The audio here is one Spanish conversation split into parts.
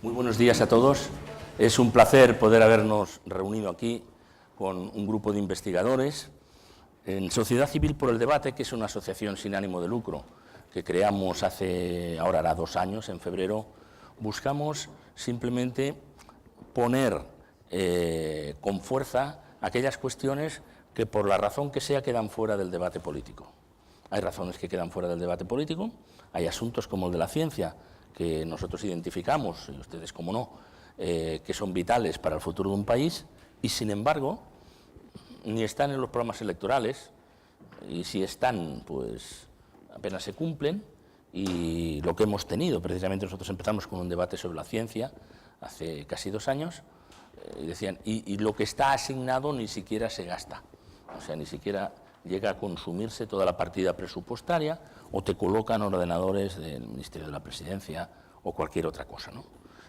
Muy buenos días a todos. Es un placer poder habernos reunido aquí con un grupo de investigadores en Sociedad Civil por el Debate, que es una asociación sin ánimo de lucro que creamos ahora hará 2 años, en febrero. Buscamos simplemente poner con fuerza aquellas cuestiones que por la razón que sea quedan fuera del debate político. Hay razones que quedan fuera del debate político, hay asuntos como el de la ciencia, que nosotros identificamos, y ustedes como no, que son vitales para el futuro de un país, y sin embargo, ni están en los programas electorales, y si están, pues apenas se cumplen, y lo que hemos tenido, precisamente nosotros empezamos con un debate sobre la ciencia hace casi 2 años, y decían, y lo que está asignado ni siquiera se gasta, o sea, ni siquiera llega a consumirse toda la partida presupuestaria, o te colocan ordenadores del Ministerio de la Presidencia o cualquier otra cosa, ¿no?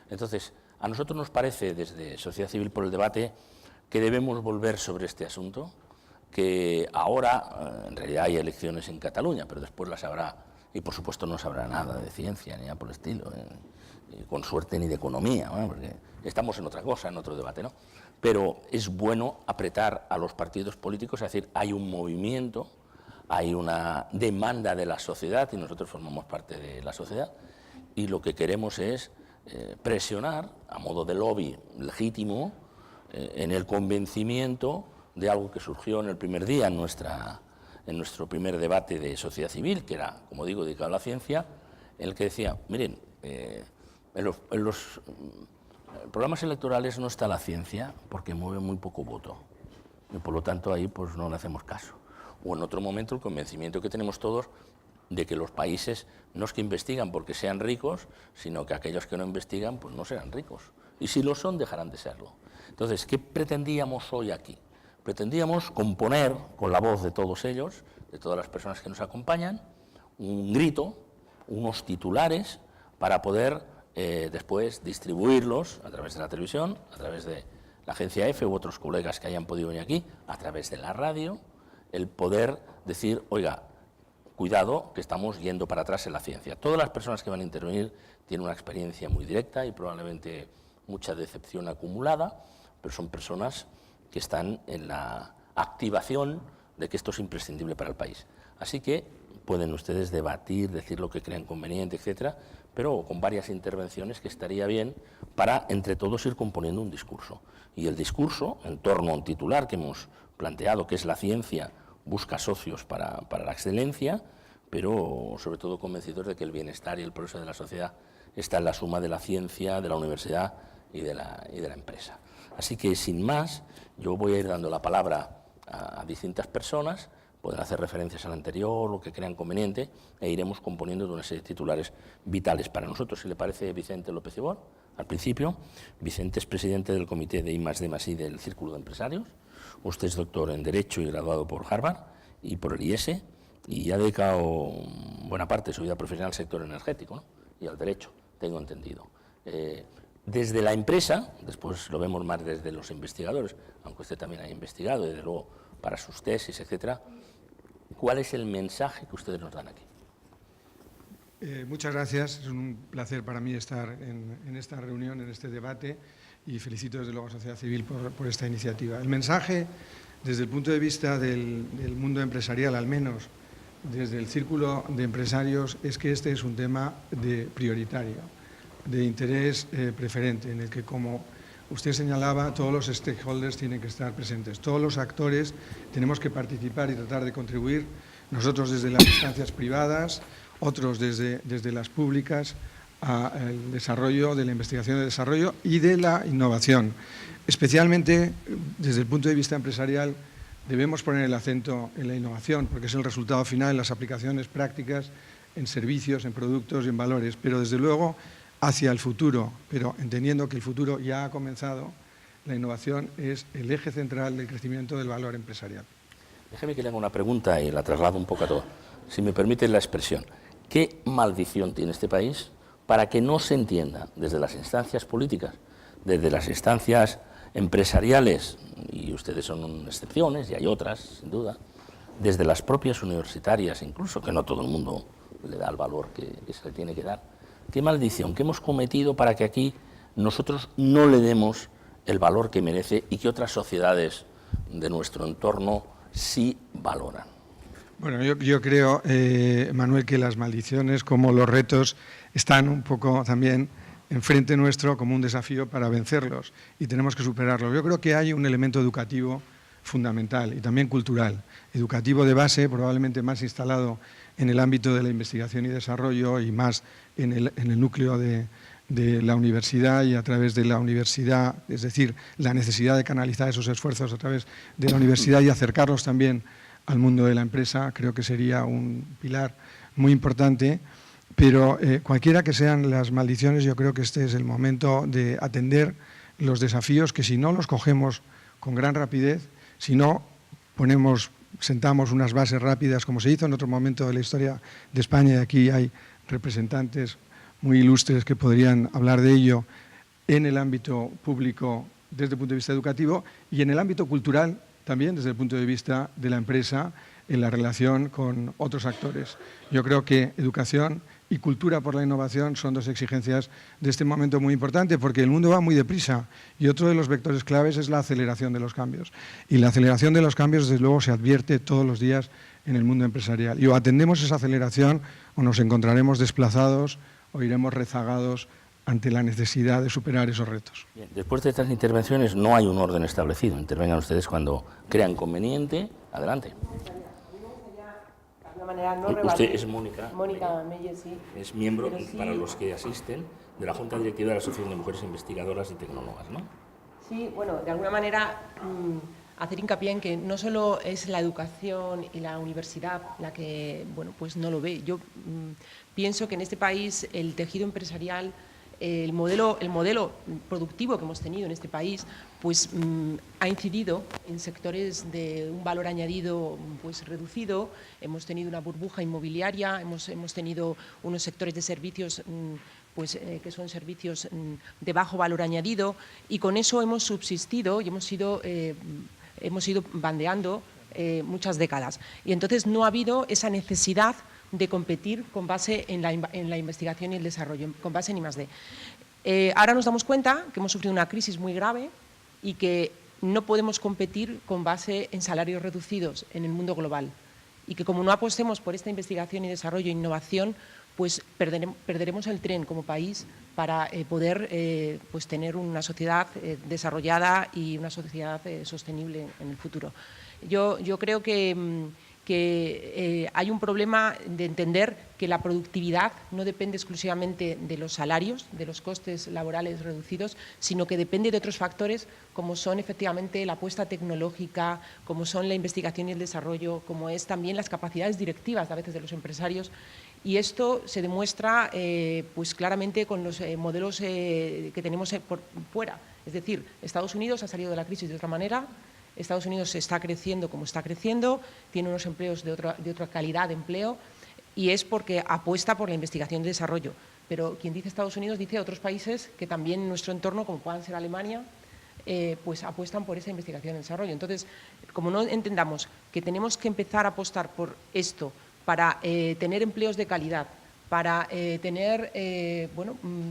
Entonces, a nosotros nos parece, desde Sociedad Civil por el Debate, que debemos volver sobre este asunto, que ahora, en realidad hay elecciones en Cataluña, pero después las habrá, y por supuesto no se habrá nada de ciencia, ni nada por el estilo, con suerte ni de economía, ¿no? Porque estamos en otra cosa, en otro debate, ¿no? Pero es bueno apretar a los partidos políticos, es decir, hay un movimiento, hay una demanda de la sociedad, y nosotros formamos parte de la sociedad, y lo que queremos es presionar, a modo de lobby legítimo, en el convencimiento de algo que surgió en el primer día, en nuestro primer debate de sociedad civil, que era, como digo, dedicado a la ciencia, en el que decía, miren, en los programas electorales no está la ciencia porque mueve muy poco voto, y por lo tanto ahí pues no le hacemos caso. O en otro momento el convencimiento que tenemos todos de que los países no es que investigan porque sean ricos, sino que aquellos que no investigan pues no serán ricos, y si lo son dejarán de serlo. Entonces, ¿qué pretendíamos hoy aquí? Pretendíamos componer con la voz de todos ellos, de todas las personas que nos acompañan, un grito, unos titulares para poder después distribuirlos a través de la televisión, a través de la agencia EFE u otros colegas que hayan podido venir aquí, a través de la radio, el poder decir, oiga, cuidado que estamos yendo para atrás en la ciencia. Todas las personas que van a intervenir tienen una experiencia muy directa y probablemente mucha decepción acumulada, pero son personas que están en la activación de que esto es imprescindible para el país. Así que pueden ustedes debatir, decir lo que crean conveniente, etcétera, pero con varias intervenciones que estaría bien para entre todos ir componiendo un discurso. Y el discurso, en torno a un titular que hemos planteado, que es la ciencia busca socios para la excelencia, pero sobre todo convencidos de que el bienestar y el progreso de la sociedad está en la suma de la ciencia, de la universidad y de la empresa. Así que, sin más, yo voy a ir dando la palabra a distintas personas, pueden hacer referencias al anterior, lo que crean conveniente, e iremos componiendo de una serie de titulares vitales para nosotros. Si le parece, Vicente López Ibor, al principio. Vicente es presidente del Comité de I+D+I del Círculo de Empresarios. Usted es doctor en Derecho y graduado por Harvard y por el IES, y ha dedicado buena parte de su vida profesional al sector energético, ¿no? Y al derecho, tengo entendido. Desde la empresa, después lo vemos más desde los investigadores, aunque usted también ha investigado, y desde luego para sus tesis, etcétera, ¿cuál es el mensaje que ustedes nos dan aquí? Muchas gracias, es un placer para mí estar en esta reunión, en este debate, y felicito desde luego a Sociedad Civil por esta iniciativa. El mensaje, desde el punto de vista del mundo empresarial, al menos desde el Círculo de Empresarios, es que este es un tema prioritario, de interés preferente, en el que, como usted señalaba, todos los stakeholders tienen que estar presentes, todos los actores tenemos que participar y tratar de contribuir, nosotros desde las instancias privadas, otros desde las públicas, al desarrollo de la investigación de desarrollo y de la innovación. Especialmente desde el punto de vista empresarial debemos poner el acento en la innovación, porque es el resultado final en las aplicaciones prácticas, en servicios, en productos y en valores, pero desde luego hacia el futuro, pero entendiendo que el futuro ya ha comenzado, la innovación es el eje central del crecimiento del valor empresarial. Déjeme que le haga una pregunta y la traslado un poco a todo. Si me permite la expresión, ¿qué maldición tiene este país para que no se entienda desde las instancias políticas, desde las instancias empresariales, y ustedes son excepciones y hay otras, sin duda, desde las propias universitarias incluso, que no todo el mundo le da el valor que se le tiene que dar? ¿Qué maldición, qué hemos cometido para que aquí nosotros no le demos el valor que merece y que otras sociedades de nuestro entorno sí valoran. Bueno, yo creo, Manuel, que las maldiciones como los retos están un poco también enfrente nuestro como un desafío para vencerlos y tenemos que superarlos. Yo creo que hay un elemento educativo fundamental y también cultural, educativo de base, probablemente más instalado en el ámbito de la investigación y desarrollo y más en el núcleo de la universidad y a través de la universidad, es decir, la necesidad de canalizar esos esfuerzos a través de la universidad y acercarlos también al mundo de la empresa, creo que sería un pilar muy importante, pero cualquiera que sean las maldiciones, yo creo que este es el momento de atender los desafíos que si no los cogemos con gran rapidez, si no sentamos unas bases rápidas, como se hizo en otro momento de la historia de España, y aquí hay representantes muy ilustres que podrían hablar de ello en el ámbito público desde el punto de vista educativo y en el ámbito cultural también desde el punto de vista de la empresa en la relación con otros actores. Yo creo que educación y cultura por la innovación son dos exigencias de este momento muy importante porque el mundo va muy deprisa y otro de los vectores claves es la aceleración de los cambios. Y la aceleración de los cambios, desde luego, se advierte todos los días en el mundo empresarial. Y o atendemos esa aceleración o nos encontraremos desplazados o iremos rezagados ante la necesidad de superar esos retos. Bien, después de estas intervenciones no hay un orden establecido. Intervengan ustedes cuando crean conveniente. Adelante. Usted es Mónica Meyer, sí. Es miembro, Sí, para los que asisten, de la Junta Directiva de la Asociación de Mujeres Investigadoras y Tecnólogas, ¿no? Sí, bueno, de alguna manera hacer hincapié en que no solo es la educación y la universidad la que, bueno, pues no lo ve. Yo pienso que en este país el tejido empresarial, el modelo productivo que hemos tenido en este país, pues ha incidido en sectores de un valor añadido pues reducido. Hemos tenido una burbuja inmobiliaria, hemos tenido unos sectores de servicios que son servicios de bajo valor añadido y con eso hemos subsistido y hemos ido bandeando muchas décadas. Y entonces no ha habido esa necesidad de competir con base en la investigación y el desarrollo, con base en I+D. Ahora nos damos cuenta que hemos sufrido una crisis muy grave y que no podemos competir con base en salarios reducidos en el mundo global y que como no apostemos por esta investigación y desarrollo e innovación, pues perderemos el tren como país para poder pues tener una sociedad desarrollada y una sociedad sostenible en el futuro. Yo creo que hay un problema de entender que la productividad no depende exclusivamente de los salarios, de los costes laborales reducidos, sino que depende de otros factores como son efectivamente la apuesta tecnológica, como son la investigación y el desarrollo, como es también las capacidades directivas a veces de los empresarios. Y esto se demuestra pues claramente con los modelos que tenemos por fuera. Es decir, Estados Unidos ha salido de la crisis de otra manera. Estados Unidos está creciendo como está creciendo, tiene unos empleos de otra calidad de empleo y es porque apuesta por la investigación y desarrollo. Pero quien dice Estados Unidos dice otros países que también en nuestro entorno, como puedan ser Alemania, pues apuestan por esa investigación y desarrollo. Entonces, como no entendamos que tenemos que empezar a apostar por esto para tener empleos de calidad, para tener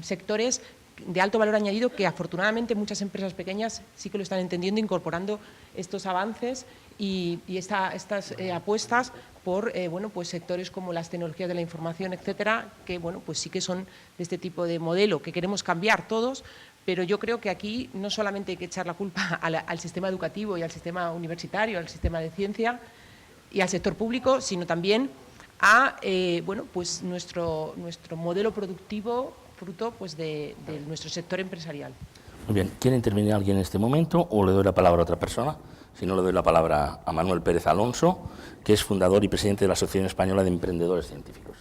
sectores de alto valor añadido que afortunadamente muchas empresas pequeñas sí que lo están entendiendo, incorporando estos avances y estas apuestas por pues sectores como las tecnologías de la información, etcétera, que pues sí que son de este tipo de modelo que queremos cambiar todos, pero yo creo que aquí no solamente hay que echar la culpa al sistema educativo y al sistema universitario, al sistema de ciencia y al sector público, sino también a pues nuestro modelo productivo fruto pues de nuestro sector empresarial. Muy bien, ¿quiere intervenir alguien en este momento o le doy la palabra a otra persona? Si no, le doy la palabra a Manuel Pérez Alonso, que es fundador y presidente de la Asociación Española de Emprendedores Científicos.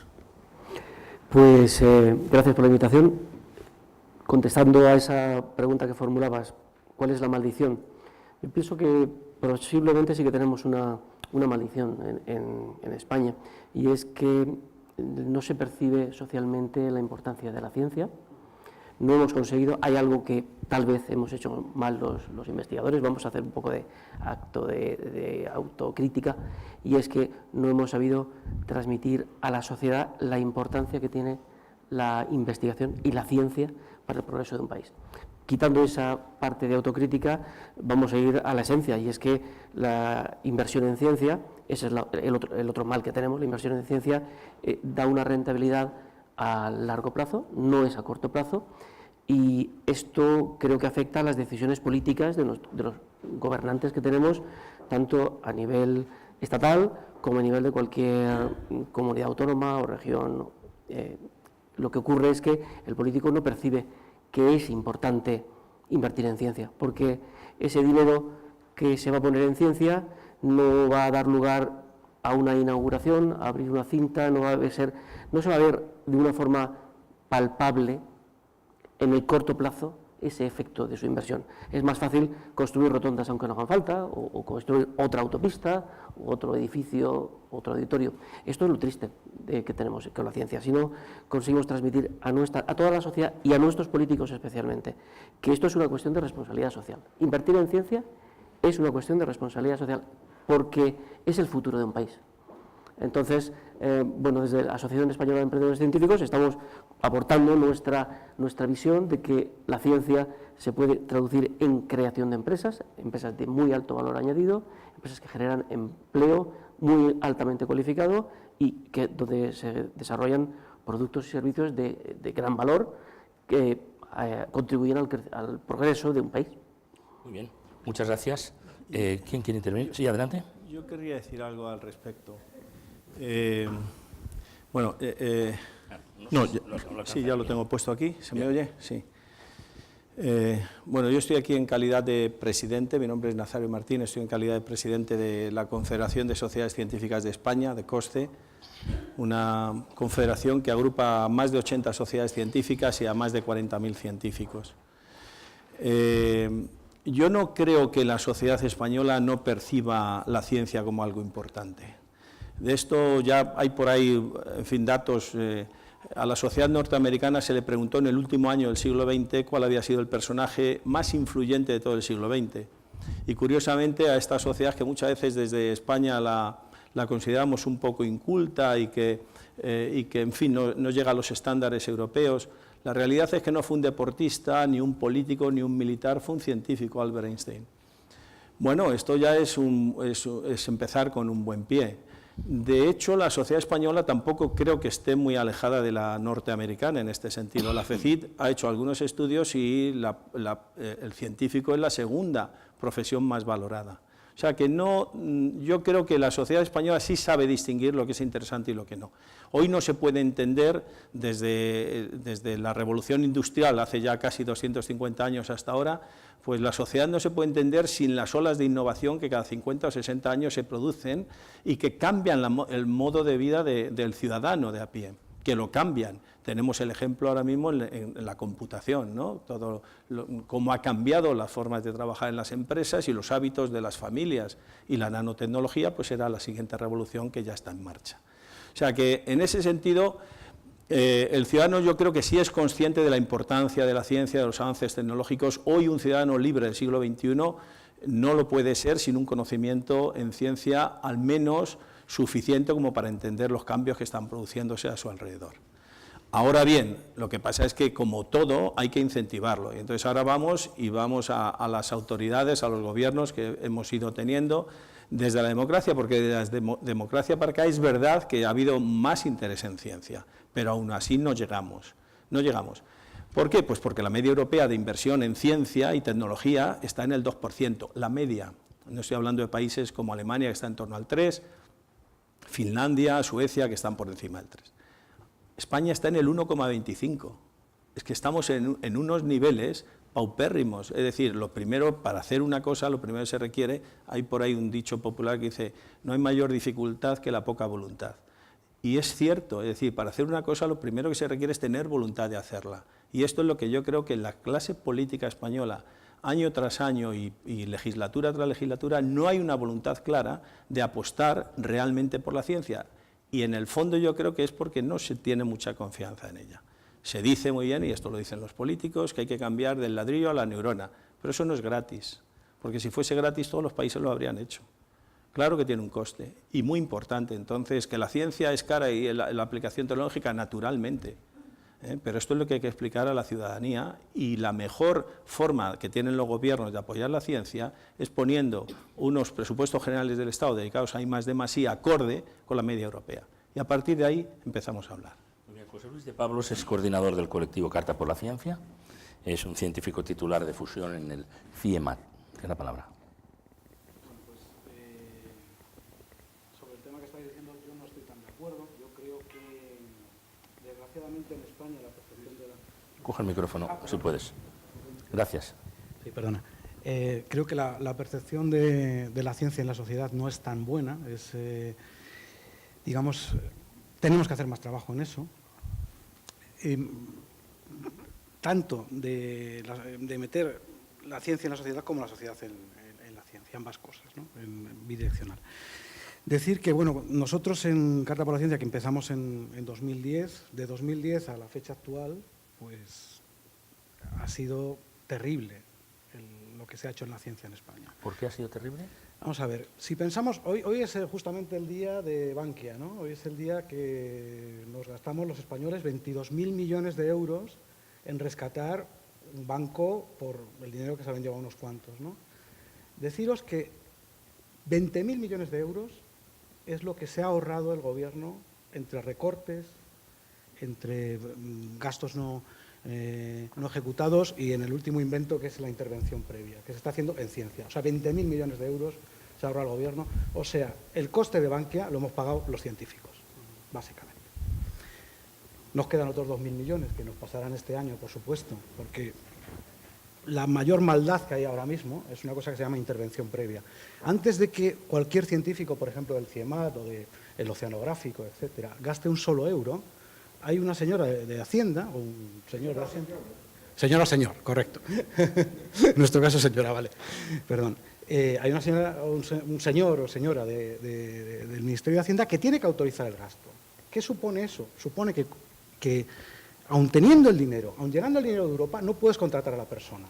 Pues gracias por la invitación. Contestando a esa pregunta que formulabas, ¿cuál es la maldición? Yo pienso que posiblemente sí que tenemos una maldición en España, y es que no se percibe socialmente la importancia de la ciencia. No hemos conseguido, hay algo que tal vez hemos hecho mal los investigadores, vamos a hacer un poco de acto de autocrítica, y es que no hemos sabido transmitir a la sociedad la importancia que tiene la investigación y la ciencia para el progreso de un país. Quitando esa parte de autocrítica, vamos a ir a la esencia, y es que la inversión en ciencia, ese es el otro mal que tenemos, la inversión en ciencia da una rentabilidad a largo plazo, no es a corto plazo, y esto creo que afecta a las decisiones políticas de los gobernantes que tenemos, tanto a nivel estatal como a nivel de cualquier comunidad autónoma o región. Lo que ocurre es que el político no percibe que es importante invertir en ciencia, porque ese dinero que se va a poner en ciencia no va a dar lugar a una inauguración, a abrir una cinta, no se va a ver de una forma palpable en el corto plazo ese efecto de su inversión. Es más fácil construir rotondas aunque no hagan falta, o construir otra autopista, otro edificio, otro auditorio. Esto es lo triste que tenemos con la ciencia. Si no conseguimos transmitir a toda la sociedad y a nuestros políticos especialmente que esto es una cuestión de responsabilidad social. Invertir en ciencia es una cuestión de responsabilidad social porque es el futuro de un país. Entonces, bueno, desde la Asociación Española de Emprendedores Científicos estamos aportando nuestra visión de que la ciencia se puede traducir en creación de empresas de muy alto valor añadido, empresas que generan empleo muy altamente cualificado y donde se desarrollan productos y servicios de gran valor que contribuyen al progreso de un país. Muy bien, muchas gracias. ¿Quién quiere intervenir? Sí, adelante. Yo querría decir algo al respecto. Sí, ya lo tengo puesto aquí. ¿Se me oye? Sí. Bueno, yo estoy aquí en calidad de presidente, mi nombre es Nazario Martín, estoy en calidad de presidente de la Confederación de Sociedades Científicas de España, de COSCE, una confederación que agrupa a más de 80 sociedades científicas y a más de 40.000 científicos. Yo no creo que la sociedad española no perciba la ciencia como algo importante. De esto ya hay por ahí, en fin, datos. A la sociedad norteamericana se le preguntó en el último año del siglo XX cuál había sido el personaje más influyente de todo el siglo XX. Y curiosamente a esta sociedad, que muchas veces desde España la consideramos un poco inculta y que en fin, no llega a los estándares europeos, la realidad es que no fue un deportista, ni un político, ni un militar, fue un científico, Albert Einstein. Bueno, esto ya es empezar con un buen pie. De hecho, la sociedad española tampoco creo que esté muy alejada de la norteamericana en este sentido. La FECIT ha hecho algunos estudios y el científico es la segunda profesión más valorada. O sea que yo creo que la sociedad española sí sabe distinguir lo que es interesante y lo que no. Hoy no se puede entender desde la revolución industrial, hace ya casi 250 años hasta ahora, pues la sociedad no se puede entender sin las olas de innovación que cada 50 o 60 años se producen y que cambian el modo de vida del ciudadano de a pie, que lo cambian. Tenemos el ejemplo ahora mismo en la computación, ¿no? Cómo ha cambiado las formas de trabajar en las empresas y los hábitos de las familias, y la nanotecnología pues será la siguiente revolución que ya está en marcha. O sea que en ese sentido el ciudadano yo creo que sí es consciente de la importancia de la ciencia, de los avances tecnológicos. Hoy un ciudadano libre del siglo XXI no lo puede ser sin un conocimiento en ciencia al menos suficiente como para entender los cambios que están produciéndose a su alrededor. Ahora bien, lo que pasa es que como todo hay que incentivarlo, y entonces ahora vamos a las autoridades, a los gobiernos que hemos ido teniendo desde la democracia, porque desde la democracia para acá es verdad que ha habido más interés en ciencia, pero aún así no llegamos. ¿Por qué? Pues porque la media europea de inversión en ciencia y tecnología está en el 2%, la media. No estoy hablando de países como Alemania, que está en torno al 3%, Finlandia, Suecia, que están por encima del 3%. España está en el 1,25%. Es que estamos en unos niveles paupérrimos. Es decir, lo primero, para hacer una cosa, lo primero que se requiere, hay por ahí un dicho popular que dice, no hay mayor dificultad que la poca voluntad. Y es cierto, es decir, para hacer una cosa lo primero que se requiere es tener voluntad de hacerla. Y esto es lo que yo creo que en la clase política española, año tras año y legislatura tras legislatura, no hay una voluntad clara de apostar realmente por la ciencia. Y en el fondo yo creo que es porque no se tiene mucha confianza en ella. Se dice muy bien, y esto lo dicen los políticos, que hay que cambiar del ladrillo a la neurona, pero eso no es gratis, porque si fuese gratis todos los países lo habrían hecho. Claro que tiene un coste, y muy importante. Entonces, que la ciencia es cara y la aplicación tecnológica, naturalmente. Pero esto es lo que hay que explicar a la ciudadanía, y la mejor forma que tienen los gobiernos de apoyar la ciencia es poniendo unos presupuestos generales del Estado dedicados a I+D+I acorde con la media europea. Y a partir de ahí empezamos a hablar. Muy bien, José Luis de Pablos es coordinador del colectivo Carta por la Ciencia, es un científico titular de fusión en el CIEMAT. ¿Qué es la palabra? Bueno, pues sobre el tema que estáis diciendo yo no estoy tan de acuerdo. Yo creo que desgraciadamente en España la percepción de la... Coge el micrófono, si puedes. Gracias. Sí, perdona. Creo que la percepción de la ciencia en la sociedad no es tan buena. Digamos, tenemos que hacer más trabajo en eso. Tanto de meter la ciencia en la sociedad como la sociedad en la ciencia, ambas cosas, ¿no? En bidireccional. Decir que, bueno, nosotros en Carta por la Ciencia, que empezamos en 2010, de 2010 a la fecha actual, pues ha sido terrible lo que se ha hecho en la ciencia en España. ¿Por qué ha sido terrible? Vamos a ver, si pensamos, hoy es justamente el día de Bankia, ¿no? Hoy es el día que nos gastamos los españoles 22.000 millones de euros en rescatar un banco por el dinero que se habían llevado unos cuantos, ¿no? Deciros que 20.000 millones de euros es lo que se ha ahorrado el gobierno entre recortes, entre gastos no ejecutados y en el último invento, que es la intervención previa, que se está haciendo en ciencia. O sea, 20.000 millones de euros se ahorra el gobierno. O sea, el coste de Bankia lo hemos pagado los científicos, básicamente. Nos quedan otros 2.000 millones que nos pasarán este año, por supuesto, porque la mayor maldad que hay ahora mismo es una cosa que se llama intervención previa. Antes de que cualquier científico, por ejemplo, del CIEMAT o del Oceanográfico, etcétera, gaste un solo euro, hay una señora de Hacienda, o un señor de Hacienda... Señora o señor, correcto. En nuestro caso, señora, vale. Perdón. Hay una señora, un señor o señora del Ministerio de Hacienda que tiene que autorizar el gasto. ¿Qué supone eso? Supone que aun teniendo el dinero, aun llegando el dinero de Europa, no puedes contratar a la persona.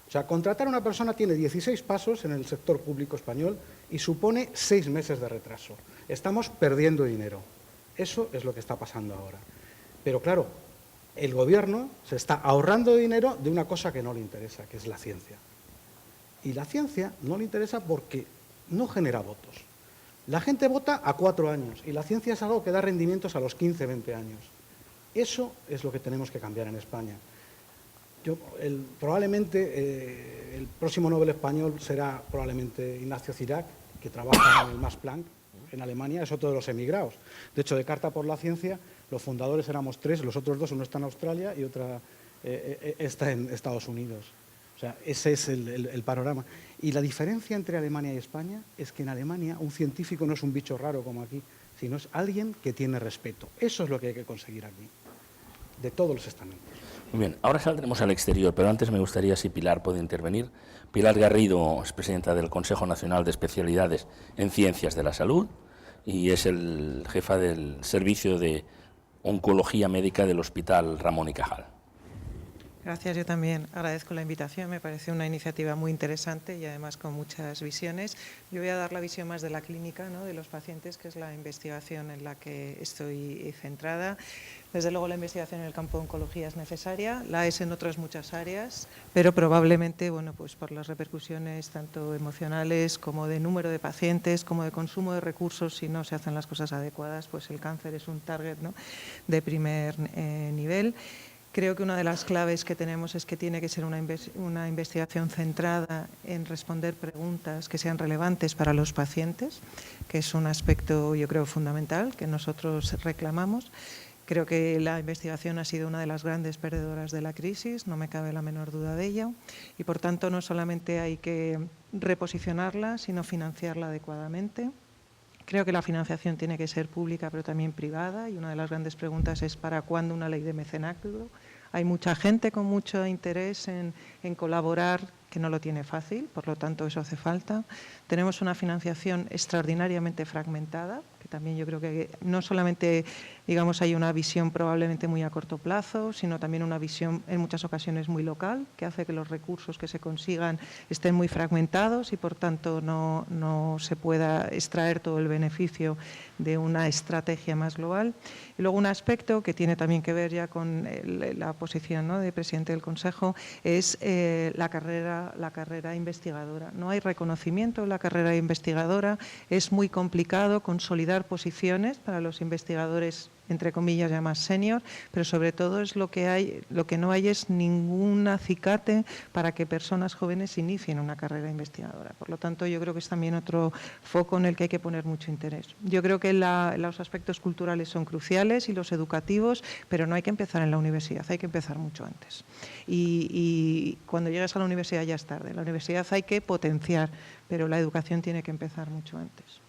O sea, contratar a una persona tiene 16 pasos en el sector público español y supone 6 meses de retraso. Estamos perdiendo dinero. Eso es lo que está pasando ahora. Pero claro, el gobierno se está ahorrando dinero de una cosa que no le interesa, que es la ciencia. Y la ciencia no le interesa porque no genera votos. La gente vota a 4 años y la ciencia es algo que da rendimientos a los 15, 20 años. Eso es lo que tenemos que cambiar en España. Probablemente el próximo Nobel español será probablemente Ignacio Cirac, que trabaja en el Max Planck en Alemania, es otro de los emigrados. De hecho, de Carta por la Ciencia, los fundadores éramos 3, los otros 2, uno está en Australia y otra está en Estados Unidos. O sea, ese es el panorama. Y la diferencia entre Alemania y España es que en Alemania un científico no es un bicho raro como aquí, sino es alguien que tiene respeto. Eso es lo que hay que conseguir aquí, de todos los estamentos. Muy bien, ahora saldremos al exterior, pero antes me gustaría si Pilar puede intervenir. Pilar Garrido es presidenta del Consejo Nacional de Especialidades en Ciencias de la Salud y es el jefa del Servicio de Oncología Médica del Hospital Ramón y Cajal. Gracias, yo también agradezco la invitación, me parece una iniciativa muy interesante y además con muchas visiones. Yo voy a dar la visión más de la clínica, ¿no?, de los pacientes, que es la investigación en la que estoy centrada. Desde luego la investigación en el campo de oncología es necesaria, la es en otras muchas áreas, pero probablemente, bueno, pues por las repercusiones tanto emocionales como de número de pacientes, como de consumo de recursos, si no se hacen las cosas adecuadas, pues el cáncer es un target, ¿no?, de primer nivel. Creo que una de las claves que tenemos es que tiene que ser una investigación centrada en responder preguntas que sean relevantes para los pacientes, que es un aspecto, yo creo, fundamental que nosotros reclamamos. Creo que la investigación ha sido una de las grandes perdedoras de la crisis, no me cabe la menor duda de ello, y por tanto no solamente hay que reposicionarla, sino financiarla adecuadamente. Creo que la financiación tiene que ser pública, pero también privada, y una de las grandes preguntas es ¿para cuándo una ley de mecenazgo? Hay mucha gente con mucho interés en colaborar que no lo tiene fácil, por lo tanto eso hace falta. Tenemos una financiación extraordinariamente fragmentada, que también yo creo que no solamente, digamos, hay una visión probablemente muy a corto plazo, sino también una visión en muchas ocasiones muy local, que hace que los recursos que se consigan estén muy fragmentados y por tanto no se pueda extraer todo el beneficio de una estrategia más global. Y luego un aspecto que tiene también que ver ya con la posición, ¿no?, de presidente del Consejo es la carrera investigadora. No hay reconocimiento en la carrera investigadora, es muy complicado consolidar posiciones para los investigadores, entre comillas, ya más senior, pero sobre todo es lo que no hay es ningún acicate para que personas jóvenes inicien una carrera investigadora. Por lo tanto, yo creo que es también otro foco en el que hay que poner mucho interés. Yo creo que los aspectos culturales son cruciales y los educativos, pero no hay que empezar en la universidad, hay que empezar mucho antes. Y cuando llegas a la universidad ya es tarde. La universidad hay que potenciar, pero la educación tiene que empezar mucho antes.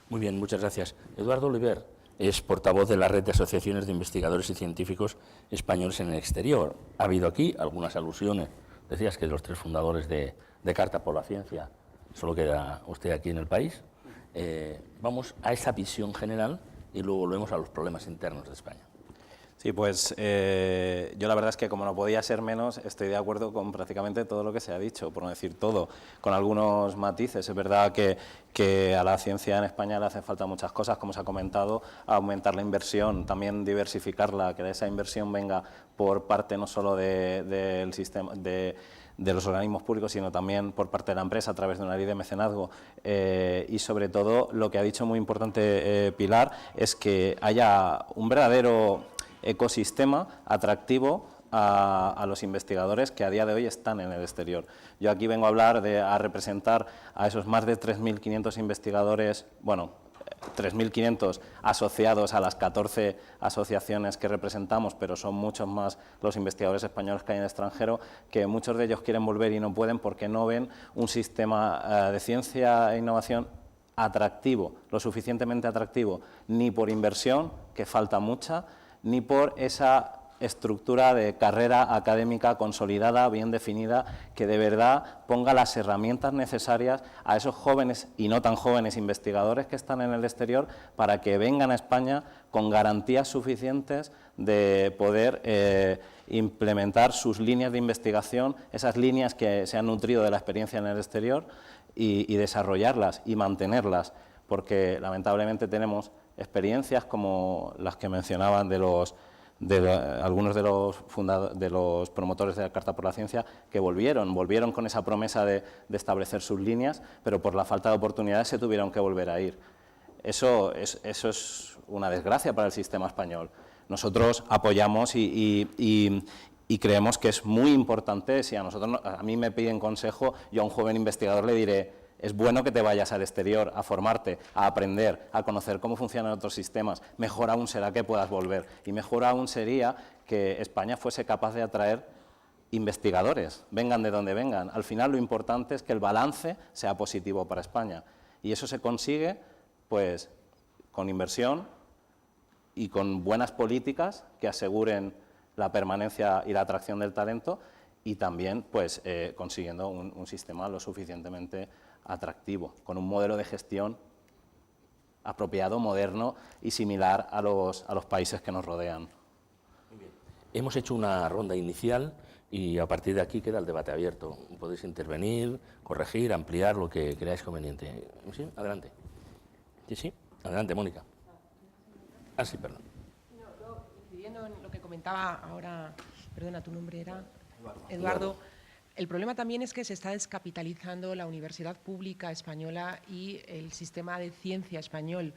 Muy bien, muchas gracias. Eduardo Oliver es portavoz de la Red de Asociaciones de Investigadores y Científicos Españoles en el Exterior. Ha habido aquí algunas alusiones. Decías que los 3 fundadores de Carta por la Ciencia, solo queda usted aquí en el país. Vamos a esa visión general y luego volvemos a los problemas internos de España. Sí, pues yo la verdad es que como no podía ser menos, estoy de acuerdo con prácticamente todo lo que se ha dicho, por no decir todo, con algunos matices. Es verdad que a la ciencia en España le hacen falta muchas cosas, como se ha comentado, aumentar la inversión, también diversificarla, que esa inversión venga por parte no solo del sistema de los organismos públicos, sino también por parte de la empresa a través de una ley de mecenazgo. Y sobre todo, lo que ha dicho muy importante Pilar, es que haya un verdadero ecosistema atractivo a los investigadores que a día de hoy están en el exterior. Yo aquí vengo a representar a esos más de 3.500 investigadores, bueno, 3.500 asociados a las 14 asociaciones que representamos, pero son muchos más los investigadores españoles que hay en el extranjero, que muchos de ellos quieren volver y no pueden porque no ven un sistema de ciencia e innovación atractivo, lo suficientemente atractivo, ni por inversión, que falta mucha, ni por esa estructura de carrera académica consolidada, bien definida, que de verdad ponga las herramientas necesarias a esos jóvenes y no tan jóvenes investigadores que están en el exterior para que vengan a España con garantías suficientes de poder implementar sus líneas de investigación, esas líneas que se han nutrido de la experiencia en el exterior y desarrollarlas y mantenerlas, porque lamentablemente tenemos experiencias como las que mencionaban algunos de los promotores de la Carta por la Ciencia, que volvieron con esa promesa de establecer sus líneas, pero por la falta de oportunidades se tuvieron que volver a ir. Eso es una desgracia para el sistema español. Nosotros apoyamos y creemos que es muy importante. Si a mí me piden consejo, yo a un joven investigador le diré: es bueno que te vayas al exterior a formarte, a aprender, a conocer cómo funcionan otros sistemas. Mejor aún será que puedas volver. Y mejor aún sería que España fuese capaz de atraer investigadores, vengan de donde vengan. Al final lo importante es que el balance sea positivo para España. Y eso se consigue pues con inversión y con buenas políticas que aseguren la permanencia y la atracción del talento, y también pues consiguiendo un sistema lo suficientemente atractivo, con un modelo de gestión apropiado, moderno y similar a los países que nos rodean. Muy bien. Hemos hecho una ronda inicial y a partir de aquí queda el debate abierto. Podéis intervenir, corregir, ampliar lo que creáis conveniente. ¿Sí? Adelante. Sí, adelante, Mónica. Sí, perdón. No, incidiendo en lo que comentaba ahora, perdona, tu nombre era Eduardo. El problema también es que se está descapitalizando la universidad pública española y el sistema de ciencia español.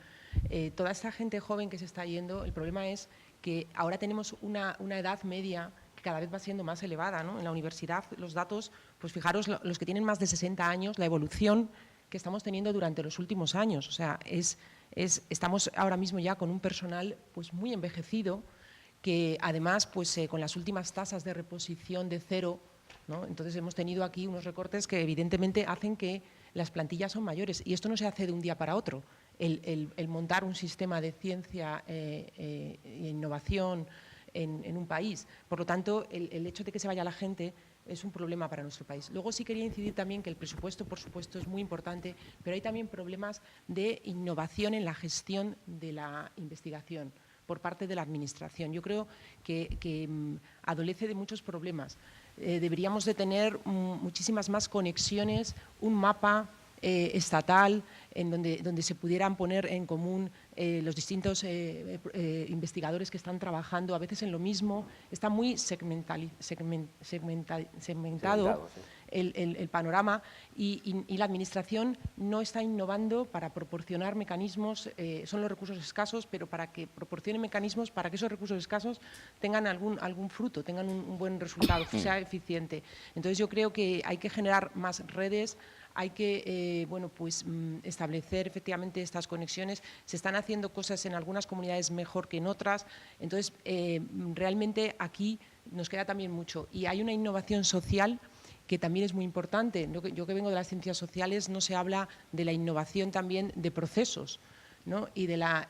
Toda esta gente joven que se está yendo, el problema es que ahora tenemos una edad media que cada vez va siendo más elevada, ¿no? En la universidad los datos, pues fijaros, los que tienen más de 60 años, la evolución que estamos teniendo durante los últimos años. O sea, estamos ahora mismo ya con un personal pues muy envejecido, que además pues con las últimas tasas de reposición de cero, ¿no? Entonces hemos tenido aquí unos recortes que evidentemente hacen que las plantillas son mayores, y esto no se hace de un día para otro. El montar un sistema de ciencia e innovación en un país. Por lo tanto, el hecho de que se vaya la gente es un problema para nuestro país. Luego sí quería incidir también que el presupuesto, por supuesto, es muy importante, pero hay también problemas de innovación en la gestión de la investigación por parte de la Administración. Yo creo que adolece de muchos problemas. Deberíamos de tener muchísimas más conexiones, un mapa estatal en donde se pudieran poner en común los distintos investigadores que están trabajando a veces en lo mismo. Está muy segmentado Sí. el panorama y la Administración no está innovando para proporcionar mecanismos, son los recursos escasos, pero para que proporcione mecanismos para que esos recursos escasos tengan algún fruto, tengan un buen resultado, sea eficiente. Entonces yo creo que hay que generar más redes, hay que establecer efectivamente estas conexiones. Se están haciendo cosas en algunas comunidades mejor que en otras. Entonces, realmente aquí nos queda también mucho. Y hay una innovación social que también es muy importante. Yo que vengo de las ciencias sociales, no se habla de la innovación también de procesos, ¿no? y de la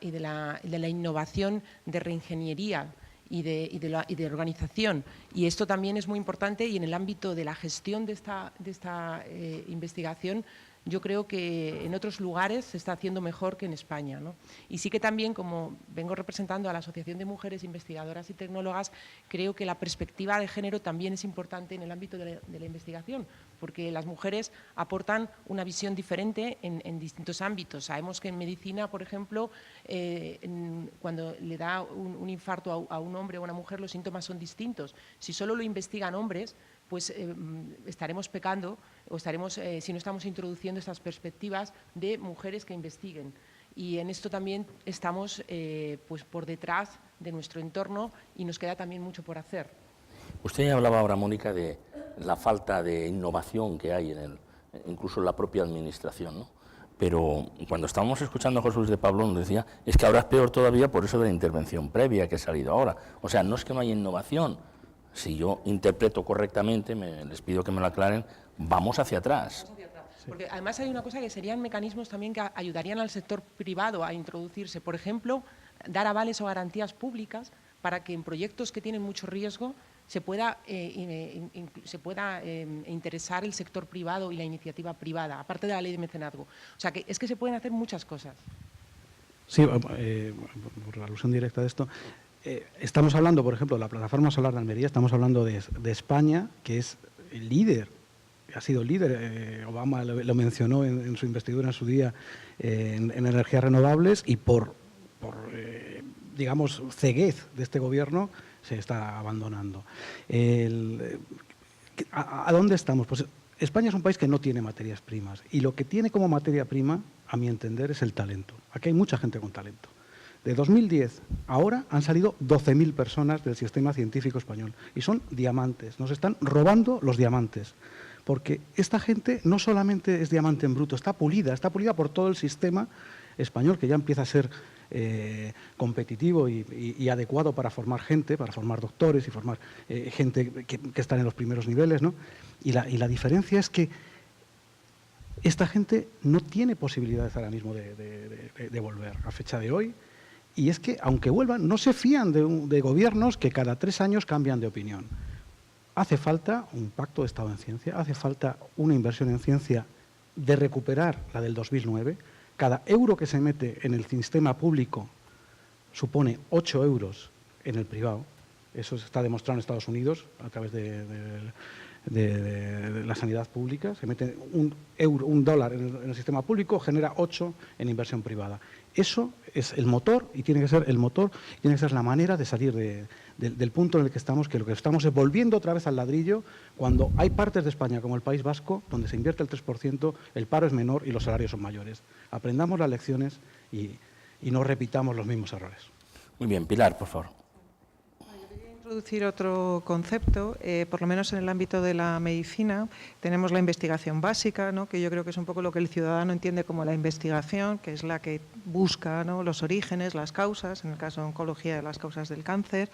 innovación de reingeniería y de organización. Y esto también es muy importante, y en el ámbito de la gestión de esta investigación, yo creo que en otros lugares se está haciendo mejor que en España, ¿no? Y sí que también, como vengo representando a la Asociación de Mujeres Investigadoras y Tecnólogas, creo que la perspectiva de género también es importante en el ámbito de la investigación, porque las mujeres aportan una visión diferente en distintos ámbitos. Sabemos que en medicina, por ejemplo, cuando le da un infarto a un hombre o a una mujer, los síntomas son distintos. Si solo lo investigan hombres, pues estaremos pecando o estaremos, si no estamos introduciendo estas perspectivas de mujeres que investiguen. Y en esto también estamos pues por detrás de nuestro entorno y nos queda también mucho por hacer. Usted hablaba ahora, Mónica, de la falta de innovación que hay incluso en la propia Administración, ¿no? Pero cuando estábamos escuchando a Jesús de Pablo nos decía, es que ahora es peor todavía por eso de la intervención previa que ha salido ahora. O sea, no es que no haya innovación. Si yo interpreto correctamente, les pido que me lo aclaren, vamos hacia atrás. Porque además hay una cosa que serían mecanismos también que ayudarían al sector privado a introducirse. Por ejemplo, dar avales o garantías públicas para que en proyectos que tienen mucho riesgo se pueda interesar el sector privado y la iniciativa privada, aparte de la ley de mecenazgo. O sea, que es que se pueden hacer muchas cosas. Sí, por la alusión directa de esto, estamos hablando, por ejemplo, de la plataforma solar de Almería, estamos hablando de España, que es el líder, ha sido líder, Obama lo mencionó en su investidura en su día en energías renovables, y por digamos, ceguez de este gobierno se está abandonando. ¿A dónde estamos? Pues España es un país que no tiene materias primas, y lo que tiene como materia prima, a mi entender, es el talento. Aquí hay mucha gente con talento. De 2010 ahora han salido 12.000 personas del sistema científico español, y son diamantes, nos están robando los diamantes, porque esta gente no solamente es diamante en bruto, está pulida por todo el sistema español, que ya empieza a ser competitivo y adecuado para formar gente, para formar doctores y formar gente que están en los primeros niveles, ¿no? Y la diferencia es que esta gente no tiene posibilidades ahora mismo de volver a fecha de hoy, y es que, aunque vuelvan, no se fían de gobiernos que cada 3 años cambian de opinión. Hace falta un pacto de Estado en ciencia, hace falta una inversión en ciencia de recuperar la del 2009. Cada euro que se mete en el sistema público supone 8 euros en el privado. Eso se está demostrado en Estados Unidos a través de la sanidad pública. Se mete un dólar en el sistema público, genera 8 en inversión privada. Eso es el motor, y tiene que ser el motor, tiene que ser la manera de salir del punto en el que estamos, que lo que estamos es volviendo otra vez al ladrillo, cuando hay partes de España, como el País Vasco, donde se invierte el 3%, el paro es menor y los salarios son mayores. Aprendamos las lecciones y no repitamos los mismos errores. Muy bien, Pilar, por favor. Introducir otro concepto, por lo menos en el ámbito de la medicina, tenemos la investigación básica, ¿no? Que yo creo que es un poco lo que el ciudadano entiende como la investigación, que es la que busca, ¿no?, los orígenes, las causas, en el caso de oncología, las causas del cáncer.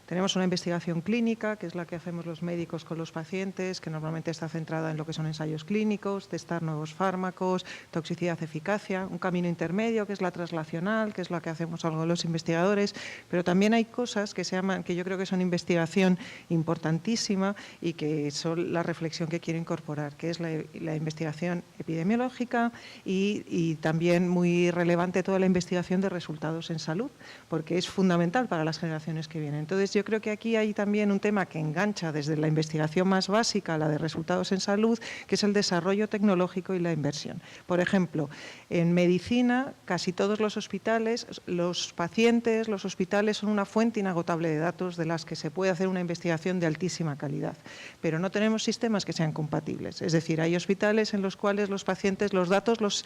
Tenemos una investigación clínica, que es la que hacemos los médicos con los pacientes, que normalmente está centrada en lo que son ensayos clínicos, testar nuevos fármacos, toxicidad, eficacia. Un camino intermedio, que es la translacional, que es la que hacemos algo los investigadores. Pero también hay cosas que yo creo que son investigación importantísima y que son la reflexión que quiero incorporar, que es la investigación epidemiológica y también muy relevante toda la investigación de resultados en salud, porque es fundamental para las generaciones que vienen. Entonces, yo creo que aquí hay también un tema que engancha desde la investigación más básica, la de resultados en salud, que es el desarrollo tecnológico y la inversión. Por ejemplo, en medicina, casi todos los hospitales, los pacientes, los hospitales son una fuente inagotable de datos de las que se puede hacer una investigación de altísima calidad, pero no tenemos sistemas que sean compatibles. Es decir, hay hospitales en los cuales los pacientes, los datos los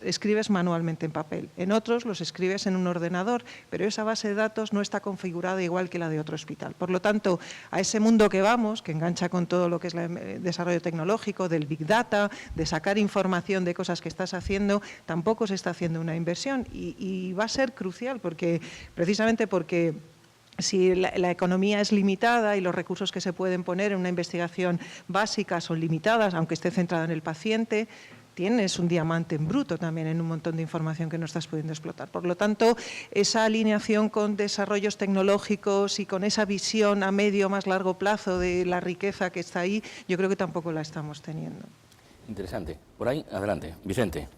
escribes manualmente en papel, en otros los escribes en un ordenador, pero esa base de datos no está configurada igual que la de otro hospital. Por lo tanto, a ese mundo que vamos, que engancha con todo lo que es el desarrollo tecnológico, del Big Data, de sacar información de cosas que estás haciendo, tampoco se está haciendo una inversión y va a ser crucial precisamente porque si la economía es limitada y los recursos que se pueden poner en una investigación básica son limitadas, aunque esté centrada en el paciente, tienes un diamante en bruto también en un montón de información que no estás pudiendo explotar. Por lo tanto, esa alineación con desarrollos tecnológicos y con esa visión a medio más largo plazo de la riqueza que está ahí, yo creo que tampoco la estamos teniendo. Interesante. Por ahí, adelante. Vicente.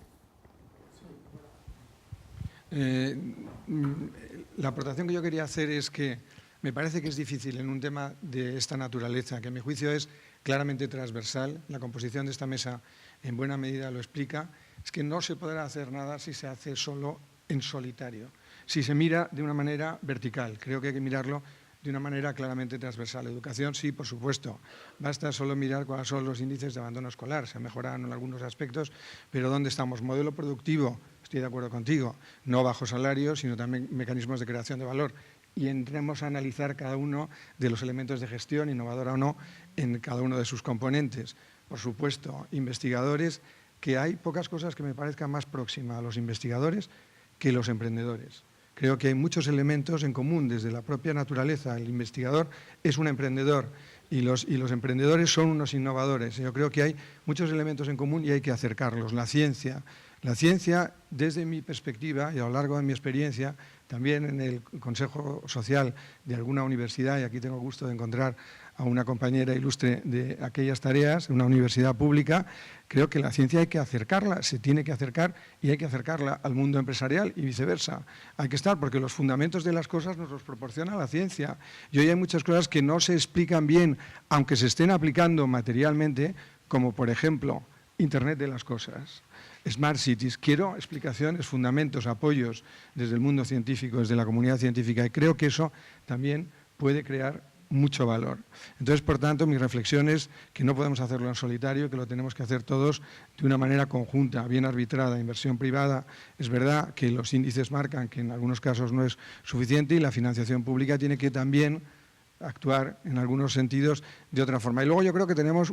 La aportación que yo quería hacer es que me parece que es difícil en un tema de esta naturaleza, que a mi juicio es claramente transversal. La composición de esta mesa en buena medida lo explica, es que no se podrá hacer nada si se hace solo en solitario, si se mira de una manera vertical. Creo que hay que mirarlo de una manera claramente transversal. Educación, sí, por supuesto. Basta solo mirar cuáles son los índices de abandono escolar. Se han mejorado en algunos aspectos, pero ¿dónde estamos? Modelo productivo, estoy de acuerdo contigo, no bajo salario, sino también mecanismos de creación de valor. Y entremos a analizar cada uno de los elementos de gestión, innovadora o no, en cada uno de sus componentes. Por supuesto, investigadores, que hay pocas cosas que me parezcan más próximas a los investigadores que los emprendedores. Creo que hay muchos elementos en común desde la propia naturaleza. El investigador es un emprendedor y los emprendedores son unos innovadores. Yo creo que hay muchos elementos en común y hay que acercarlos. La ciencia, desde mi perspectiva y a lo largo de mi experiencia, también en el Consejo Social de alguna universidad, y aquí tengo el gusto de encontrar a una compañera ilustre de aquellas tareas, una universidad pública, creo que la ciencia hay que acercarla, se tiene que acercar y hay que acercarla al mundo empresarial y viceversa. Hay que estar, porque los fundamentos de las cosas nos los proporciona la ciencia. Y hoy hay muchas cosas que no se explican bien, aunque se estén aplicando materialmente, como por ejemplo, Internet de las cosas. Smart Cities, quiero explicaciones, fundamentos, apoyos desde el mundo científico, desde la comunidad científica, y creo que eso también puede crear mucho valor. Entonces, por tanto, mi reflexión es que no podemos hacerlo en solitario, que lo tenemos que hacer todos de una manera conjunta, bien arbitrada. Inversión privada, es verdad que los índices marcan que en algunos casos no es suficiente y la financiación pública tiene que también actuar en algunos sentidos de otra forma. Y luego yo creo que tenemos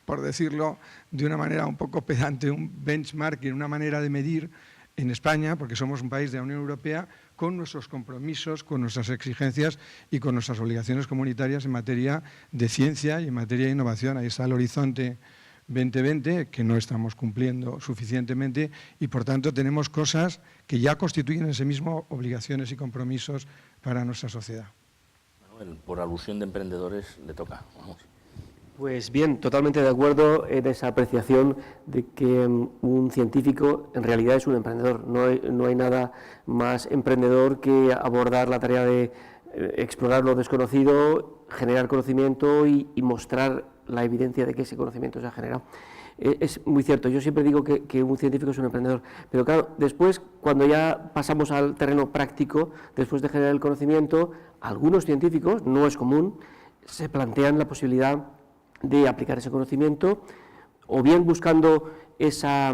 por decirlo de una manera un poco pedante, un benchmarking, una manera de medir en España, porque somos un país de la Unión Europea, con nuestros compromisos, con nuestras exigencias y con nuestras obligaciones comunitarias en materia de ciencia y en materia de innovación. Ahí está el Horizonte 2020, que no estamos cumpliendo suficientemente y, por tanto, tenemos cosas que ya constituyen en sí mismo obligaciones y compromisos para nuestra sociedad. Manuel, por alusión de emprendedores, le toca. Vamos. Pues bien, totalmente de acuerdo en esa apreciación de que un científico en realidad es un emprendedor. No hay nada más emprendedor que abordar la tarea de explorar lo desconocido, generar conocimiento y mostrar la evidencia de que ese conocimiento se ha generado. Es muy cierto, yo siempre digo que un científico es un emprendedor, pero claro, después, cuando ya pasamos al terreno práctico, después de generar el conocimiento, algunos científicos, no es común, se plantean la posibilidad de aplicar ese conocimiento, o bien buscando esa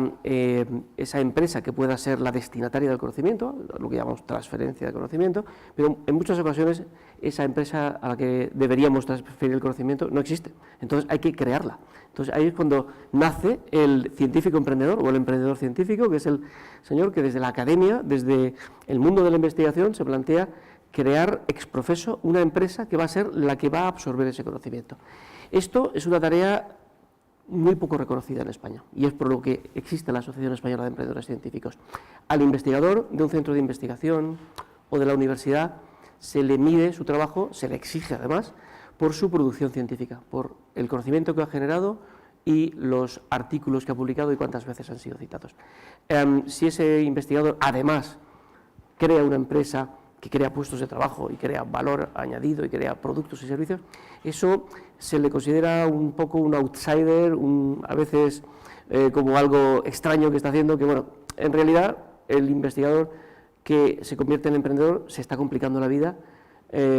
empresa que pueda ser la destinataria del conocimiento, lo que llamamos transferencia de conocimiento, pero en muchas ocasiones esa empresa a la que deberíamos transferir el conocimiento no existe, entonces hay que crearla. Entonces ahí es cuando nace el científico emprendedor o el emprendedor científico, que es el señor que desde la academia, desde el mundo de la investigación, se plantea crear ex profeso una empresa que va a ser la que va a absorber ese conocimiento. Esto es una tarea muy poco reconocida en España, y es por lo que existe la Asociación Española de Emprendedores Científicos. Al investigador de un centro de investigación o de la universidad se le mide su trabajo, se le exige además, por su producción científica, por el conocimiento que ha generado y los artículos que ha publicado y cuántas veces han sido citados. Si ese investigador además crea una empresa que crea puestos de trabajo y crea valor añadido y crea productos y servicios, eso se le considera un poco un outsider, a veces como algo extraño que está haciendo, que bueno, en realidad el investigador que se convierte en emprendedor se está complicando la vida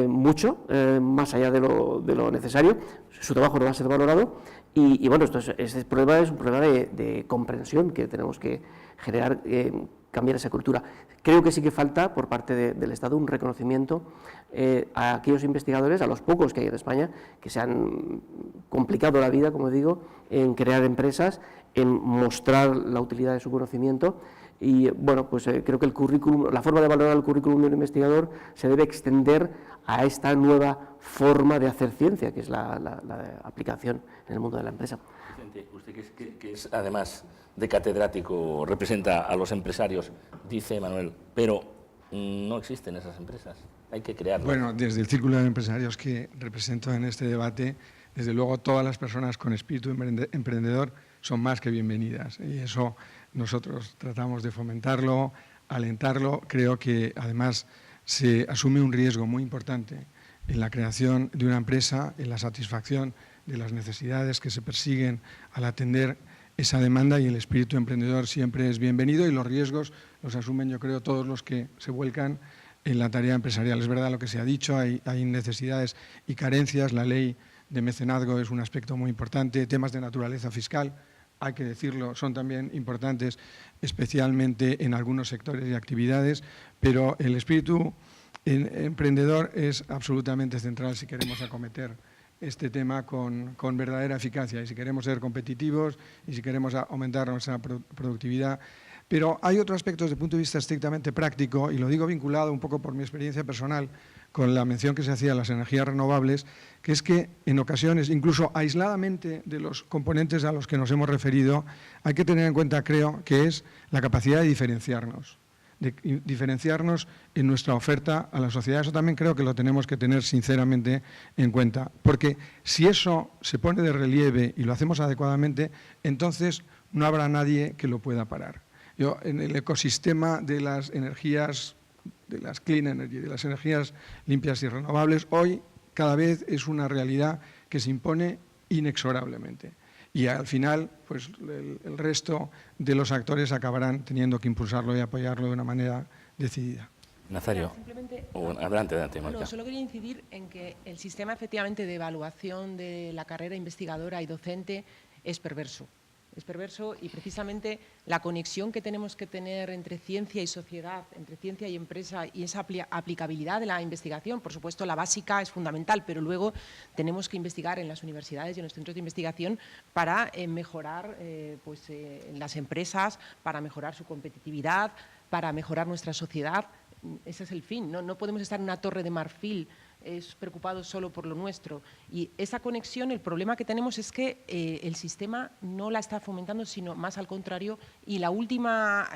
mucho, más allá de lo necesario, su trabajo no va a ser valorado y bueno, este problema es un problema de comprensión que tenemos que generar, cambiar esa cultura. Creo que sí que falta por parte del Estado un reconocimiento a aquellos investigadores, a los pocos que hay en España, que se han complicado la vida, como digo, en crear empresas, en mostrar la utilidad de su conocimiento. Y bueno, pues creo que el currículum, la forma de valorar el currículum de un investigador se debe extender a esta nueva forma de hacer ciencia, que es la aplicación en el mundo de la empresa. Usted que es además de catedrático, representa a los empresarios, dice Manuel, pero no existen esas empresas, hay que crearlas. Bueno, desde el círculo de empresarios que represento en este debate, desde luego todas las personas con espíritu emprendedor son más que bienvenidas, y eso nosotros tratamos de fomentarlo, alentarlo. Creo que además se asume un riesgo muy importante en la creación de una empresa, en la satisfacción de las necesidades que se persiguen al atender esa demanda, y el espíritu emprendedor siempre es bienvenido y los riesgos los asumen, yo creo, todos los que se vuelcan en la tarea empresarial. Es verdad lo que se ha dicho, hay necesidades y carencias, la ley de mecenazgo es un aspecto muy importante, temas de naturaleza fiscal, hay que decirlo, son también importantes, especialmente en algunos sectores y actividades, pero el espíritu emprendedor es absolutamente central si queremos acometer este tema con verdadera eficacia y si queremos ser competitivos y si queremos aumentar nuestra productividad. Pero hay otros aspectos desde el punto de vista estrictamente práctico, y lo digo vinculado un poco por mi experiencia personal con la mención que se hacía a las energías renovables, que es que en ocasiones, incluso aisladamente de los componentes a los que nos hemos referido, hay que tener en cuenta, creo, que es la capacidad de diferenciarnos en nuestra oferta a la sociedad. Eso también creo que lo tenemos que tener sinceramente en cuenta, porque si eso se pone de relieve y lo hacemos adecuadamente, entonces no habrá nadie que lo pueda parar. Yo, en el ecosistema de las energías, de las clean energy, de las energías limpias y renovables, hoy cada vez es una realidad que se impone inexorablemente. Y al final, pues el resto de los actores acabarán teniendo que impulsarlo y apoyarlo de una manera decidida. Nazario, adelante, Mónica. No, solo quería incidir en que el sistema efectivamente de evaluación de la carrera investigadora y docente es perverso. Es perverso y precisamente la conexión que tenemos que tener entre ciencia y sociedad, entre ciencia y empresa y esa aplicabilidad de la investigación, por supuesto la básica es fundamental, pero luego tenemos que investigar en las universidades y en los centros de investigación para mejorar las empresas, para mejorar su competitividad, para mejorar nuestra sociedad. Ese es el fin, no podemos estar en una torre de marfil preocupados solo por lo nuestro. Y esa conexión, el problema que tenemos es que el sistema no la está fomentando, sino más al contrario, y la última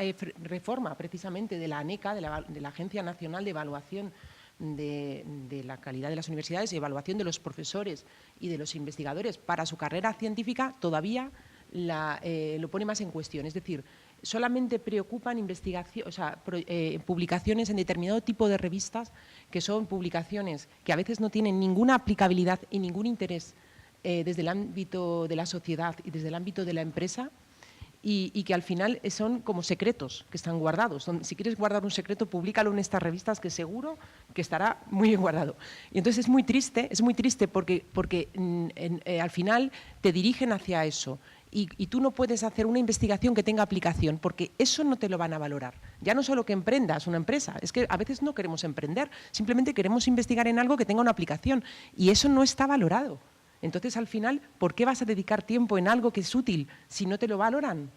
reforma precisamente de la ANECA, de la Agencia Nacional de Evaluación de la Calidad de las Universidades y evaluación de los profesores y de los investigadores para su carrera científica, todavía lo pone más en cuestión. Es decir, solamente preocupan publicaciones en determinado tipo de revistas, que son publicaciones que a veces no tienen ninguna aplicabilidad y ningún interés desde el ámbito de la sociedad y desde el ámbito de la empresa, y que al final son como secretos que están guardados. Si quieres guardar un secreto, públicalo en estas revistas, que seguro que estará muy bien guardado. Y entonces es muy triste porque al final te dirigen hacia eso. Y tú no puedes hacer una investigación que tenga aplicación, porque eso no te lo van a valorar. Ya no solo que emprendas una empresa, es que a veces no queremos emprender, simplemente queremos investigar en algo que tenga una aplicación, y eso no está valorado. Entonces, al final, ¿por qué vas a dedicar tiempo en algo que es útil si no te lo valoran?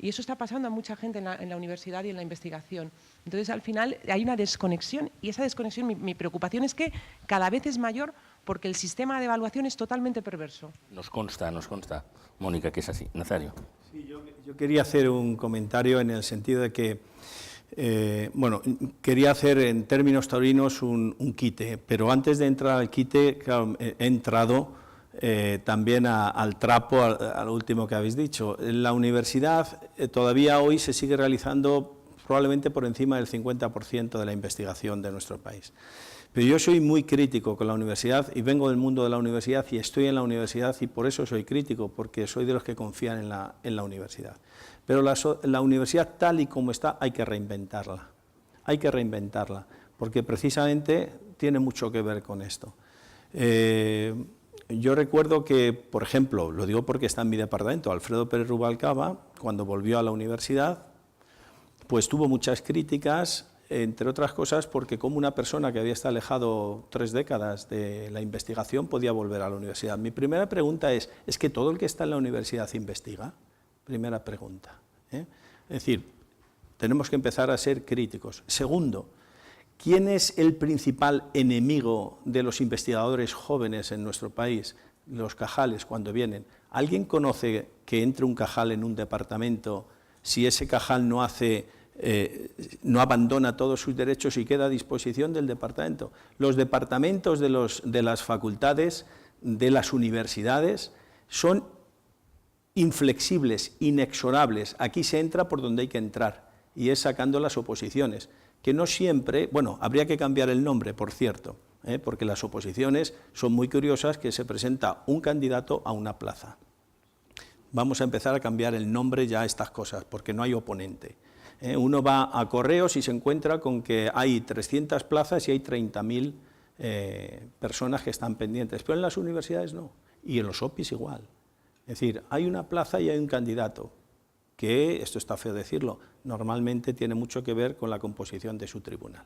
Y eso está pasando a mucha gente en la universidad y en la investigación. Entonces, al final, hay una desconexión, y esa desconexión, mi preocupación es que cada vez es mayor porque el sistema de evaluación es totalmente perverso. Nos consta, Mónica, que es así. Nazario. Sí, yo quería hacer un comentario en el sentido de que, quería hacer en términos taurinos un quite, pero antes de entrar al quite, claro, he entrado también al trapo, al último que habéis dicho. En la universidad todavía hoy se sigue realizando probablemente por encima del 50% de la investigación de nuestro país. Pero yo soy muy crítico con la universidad y vengo del mundo de la universidad y estoy en la universidad y por eso soy crítico, porque soy de los que confían en la universidad. Pero la universidad tal y como está hay que reinventarla, porque precisamente tiene mucho que ver con esto. Yo recuerdo que, por ejemplo, lo digo porque está en mi departamento, Alfredo Pérez Rubalcaba, cuando volvió a la universidad, pues tuvo muchas críticas, entre otras cosas porque como una persona que había estado alejado 3 décadas de la investigación podía volver a la universidad. Mi primera pregunta ¿es que todo el que está en la universidad investiga? Primera pregunta. Es decir, tenemos que empezar a ser críticos. Segundo, ¿quién es el principal enemigo de los investigadores jóvenes en nuestro país? Los cajales, cuando vienen. ¿Alguien conoce que entre un cajal en un departamento si ese cajal no abandona todos sus derechos y queda a disposición del departamento? Los departamentos de las facultades, de las universidades, son inflexibles, inexorables. Aquí se entra por donde hay que entrar, y es sacando las oposiciones, que no siempre, bueno, habría que cambiar el nombre, por cierto, porque las oposiciones son muy curiosas, que se presenta un candidato a una plaza. Vamos a empezar a cambiar el nombre ya a estas cosas, porque no hay oponente. Uno va a Correos y se encuentra con que hay 300 plazas y hay 30.000 personas que están pendientes, pero en las universidades no, y en los OPIs igual. Es decir, hay una plaza y hay un candidato, que, esto está feo decirlo, normalmente tiene mucho que ver con la composición de su tribunal.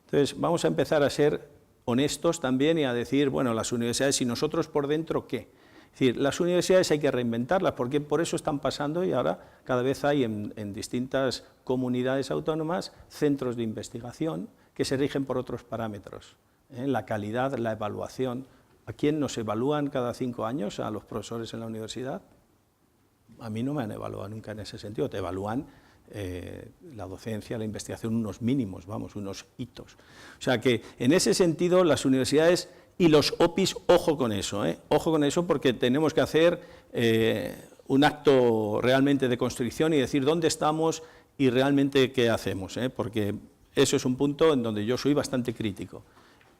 Entonces, vamos a empezar a ser honestos también y a decir, bueno, las universidades, ¿y nosotros por dentro qué? Es decir, las universidades hay que reinventarlas, porque por eso están pasando y ahora cada vez hay en distintas comunidades autónomas centros de investigación que se rigen por otros parámetros, la calidad, la evaluación. ¿A quién nos evalúan cada 5 años a los profesores en la universidad? A mí no me han evaluado nunca en ese sentido, te evalúan la docencia, la investigación, unos mínimos, vamos, unos hitos. O sea que en ese sentido las universidades y los OPIs, ojo con eso, porque tenemos que hacer un acto realmente de constricción y decir dónde estamos y realmente qué hacemos, porque eso es un punto en donde yo soy bastante crítico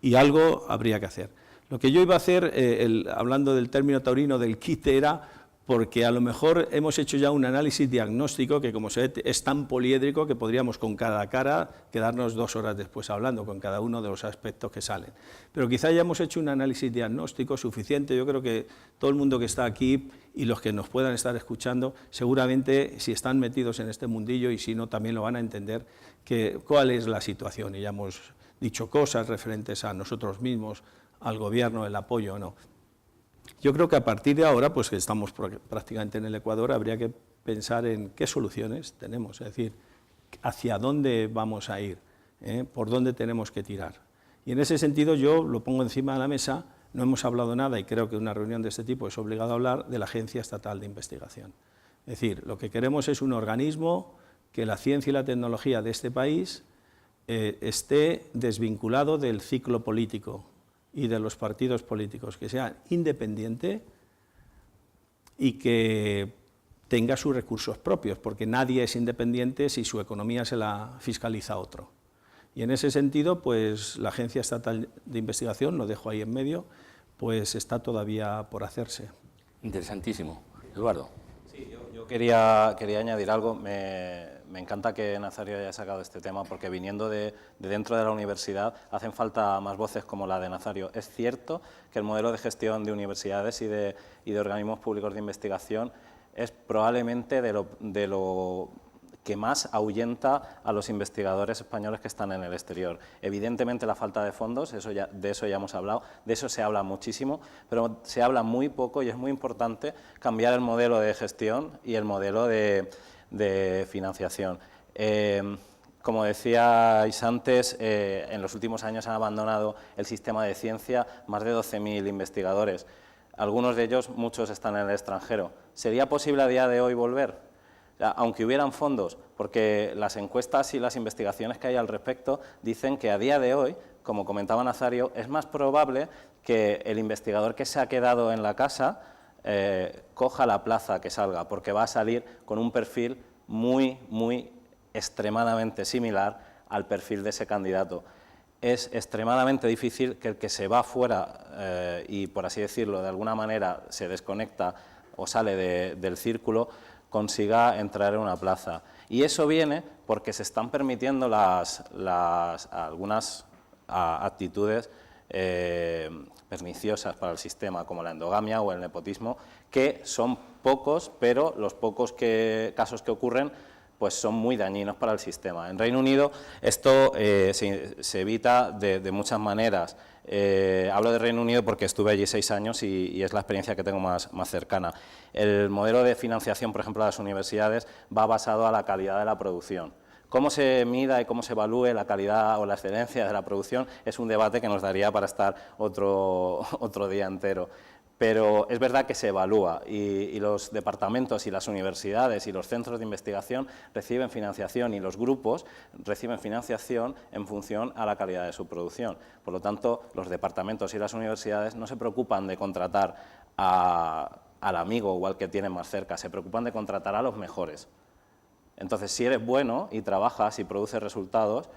y algo habría que hacer. Lo que yo iba a hacer, hablando del término taurino del quite, era porque a lo mejor hemos hecho ya un análisis diagnóstico que, como se ve, es tan poliédrico que podríamos con cada cara quedarnos 2 horas después hablando con cada uno de los aspectos que salen. Pero quizá ya hemos hecho un análisis diagnóstico suficiente. Yo creo que todo el mundo que está aquí y los que nos puedan estar escuchando, seguramente si están metidos en este mundillo y si no también lo van a entender, cuál es la situación. Y ya hemos dicho cosas referentes a nosotros mismos, al gobierno, el apoyo o no. Yo creo que a partir de ahora, pues que estamos prácticamente en el Ecuador, habría que pensar en qué soluciones tenemos, es decir, hacia dónde vamos a ir, por dónde tenemos que tirar. Y en ese sentido yo lo pongo encima de la mesa, no hemos hablado nada, y creo que una reunión de este tipo es obligado a hablar, de la Agencia Estatal de Investigación. Es decir, lo que queremos es un organismo que la ciencia y la tecnología de este país esté desvinculado del ciclo político y de los partidos políticos, que sea independiente y que tenga sus recursos propios, porque nadie es independiente si su economía se la fiscaliza otro. Y en ese sentido, pues la Agencia Estatal de Investigación, lo dejo ahí en medio, pues está todavía por hacerse. Interesantísimo. Eduardo. Sí, yo quería añadir algo. Me encanta que Nazario haya sacado este tema, porque viniendo de dentro de la universidad hacen falta más voces como la de Nazario. Es cierto que el modelo de gestión de universidades y de organismos públicos de investigación es probablemente de lo que más ahuyenta a los investigadores españoles que están en el exterior. Evidentemente la falta de fondos, de eso ya hemos hablado, de eso se habla muchísimo, pero se habla muy poco y es muy importante cambiar el modelo de gestión y el modelo de de financiación. Como decíais antes, en los últimos años han abandonado el sistema de ciencia más de 12.000 investigadores. Algunos de ellos, muchos están en el extranjero. ¿Sería posible a día de hoy volver? Aunque hubieran fondos, porque las encuestas y las investigaciones que hay al respecto dicen que a día de hoy, como comentaba Nazario, es más probable que el investigador que se ha quedado en la casa coja la plaza que salga, porque va a salir con un perfil muy extremadamente similar al perfil de ese candidato. Es extremadamente difícil que el que se va fuera y, por así decirlo, de alguna manera se desconecta o sale del círculo, consiga entrar en una plaza. Y eso viene porque se están permitiendo algunas actitudes perniciosas para el sistema, como la endogamia o el nepotismo, que son pocos, pero los pocos casos que ocurren pues son muy dañinos para el sistema. En Reino Unido esto se evita de muchas maneras. Hablo de Reino Unido porque estuve allí 6 años y es la experiencia que tengo más cercana. El modelo de financiación, por ejemplo, de las universidades va basado a la calidad de la producción. Cómo se mida y cómo se evalúe la calidad o la excelencia de la producción es un debate que nos daría para estar otro día entero. Pero es verdad que se evalúa y los departamentos y las universidades y los centros de investigación reciben financiación y los grupos reciben financiación en función a la calidad de su producción. Por lo tanto, los departamentos y las universidades no se preocupan de contratar al amigo o al que tienen más cerca, se preocupan de contratar a los mejores. Entonces, si eres bueno y trabajas y produces resultados,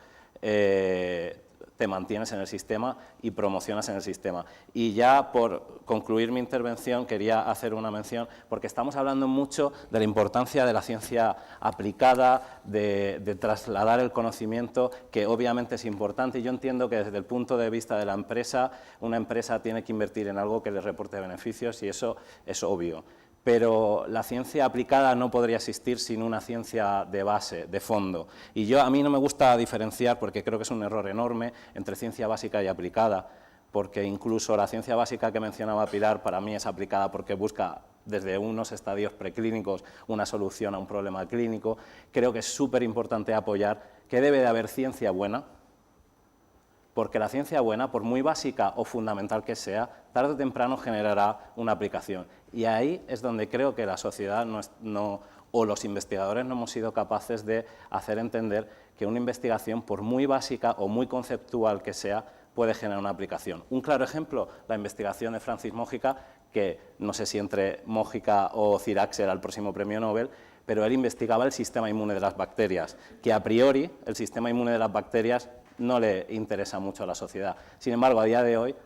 te mantienes en el sistema y promocionas en el sistema. Y ya por concluir mi intervención quería hacer una mención, porque estamos hablando mucho de la importancia de la ciencia aplicada, de trasladar el conocimiento, que obviamente es importante, y yo entiendo que desde el punto de vista de la empresa, una empresa tiene que invertir en algo que le reporte beneficios, y eso es obvio. Pero la ciencia aplicada no podría existir sin una ciencia de base, de fondo. Y a mí no me gusta diferenciar, porque creo que es un error enorme, entre ciencia básica y aplicada, porque incluso la ciencia básica que mencionaba Pilar para mí es aplicada porque busca desde unos estadios preclínicos una solución a un problema clínico. Creo que es súper importante apoyar que debe de haber ciencia buena, porque la ciencia buena, por muy básica o fundamental que sea, tarde o temprano generará una aplicación. Y ahí es donde creo que la sociedad o los investigadores no hemos sido capaces de hacer entender que una investigación, por muy básica o muy conceptual que sea, puede generar una aplicación. Un claro ejemplo, la investigación de Francis Mojica, que no sé si entre Mojica o Cirac será el próximo premio Nobel, pero él investigaba el sistema inmune de las bacterias, que a priori el sistema inmune de las bacterias no le interesa mucho a la sociedad. Sin embargo, a día de hoy,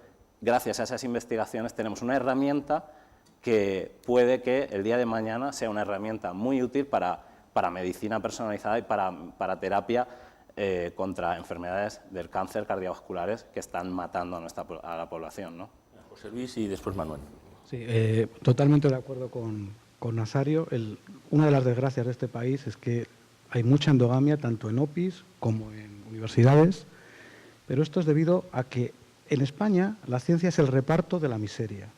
gracias a esas investigaciones, tenemos una herramienta que puede que el día de mañana sea una herramienta muy útil para medicina personalizada y para terapia contra enfermedades del cáncer cardiovasculares que están matando a la población, ¿no? José Luis y después Manuel. Sí, totalmente de acuerdo con Nazario. Una de las desgracias de este país es que hay mucha endogamia, tanto en OPIs como en universidades, pero esto es debido a que en España la ciencia es el reparto de la miseria.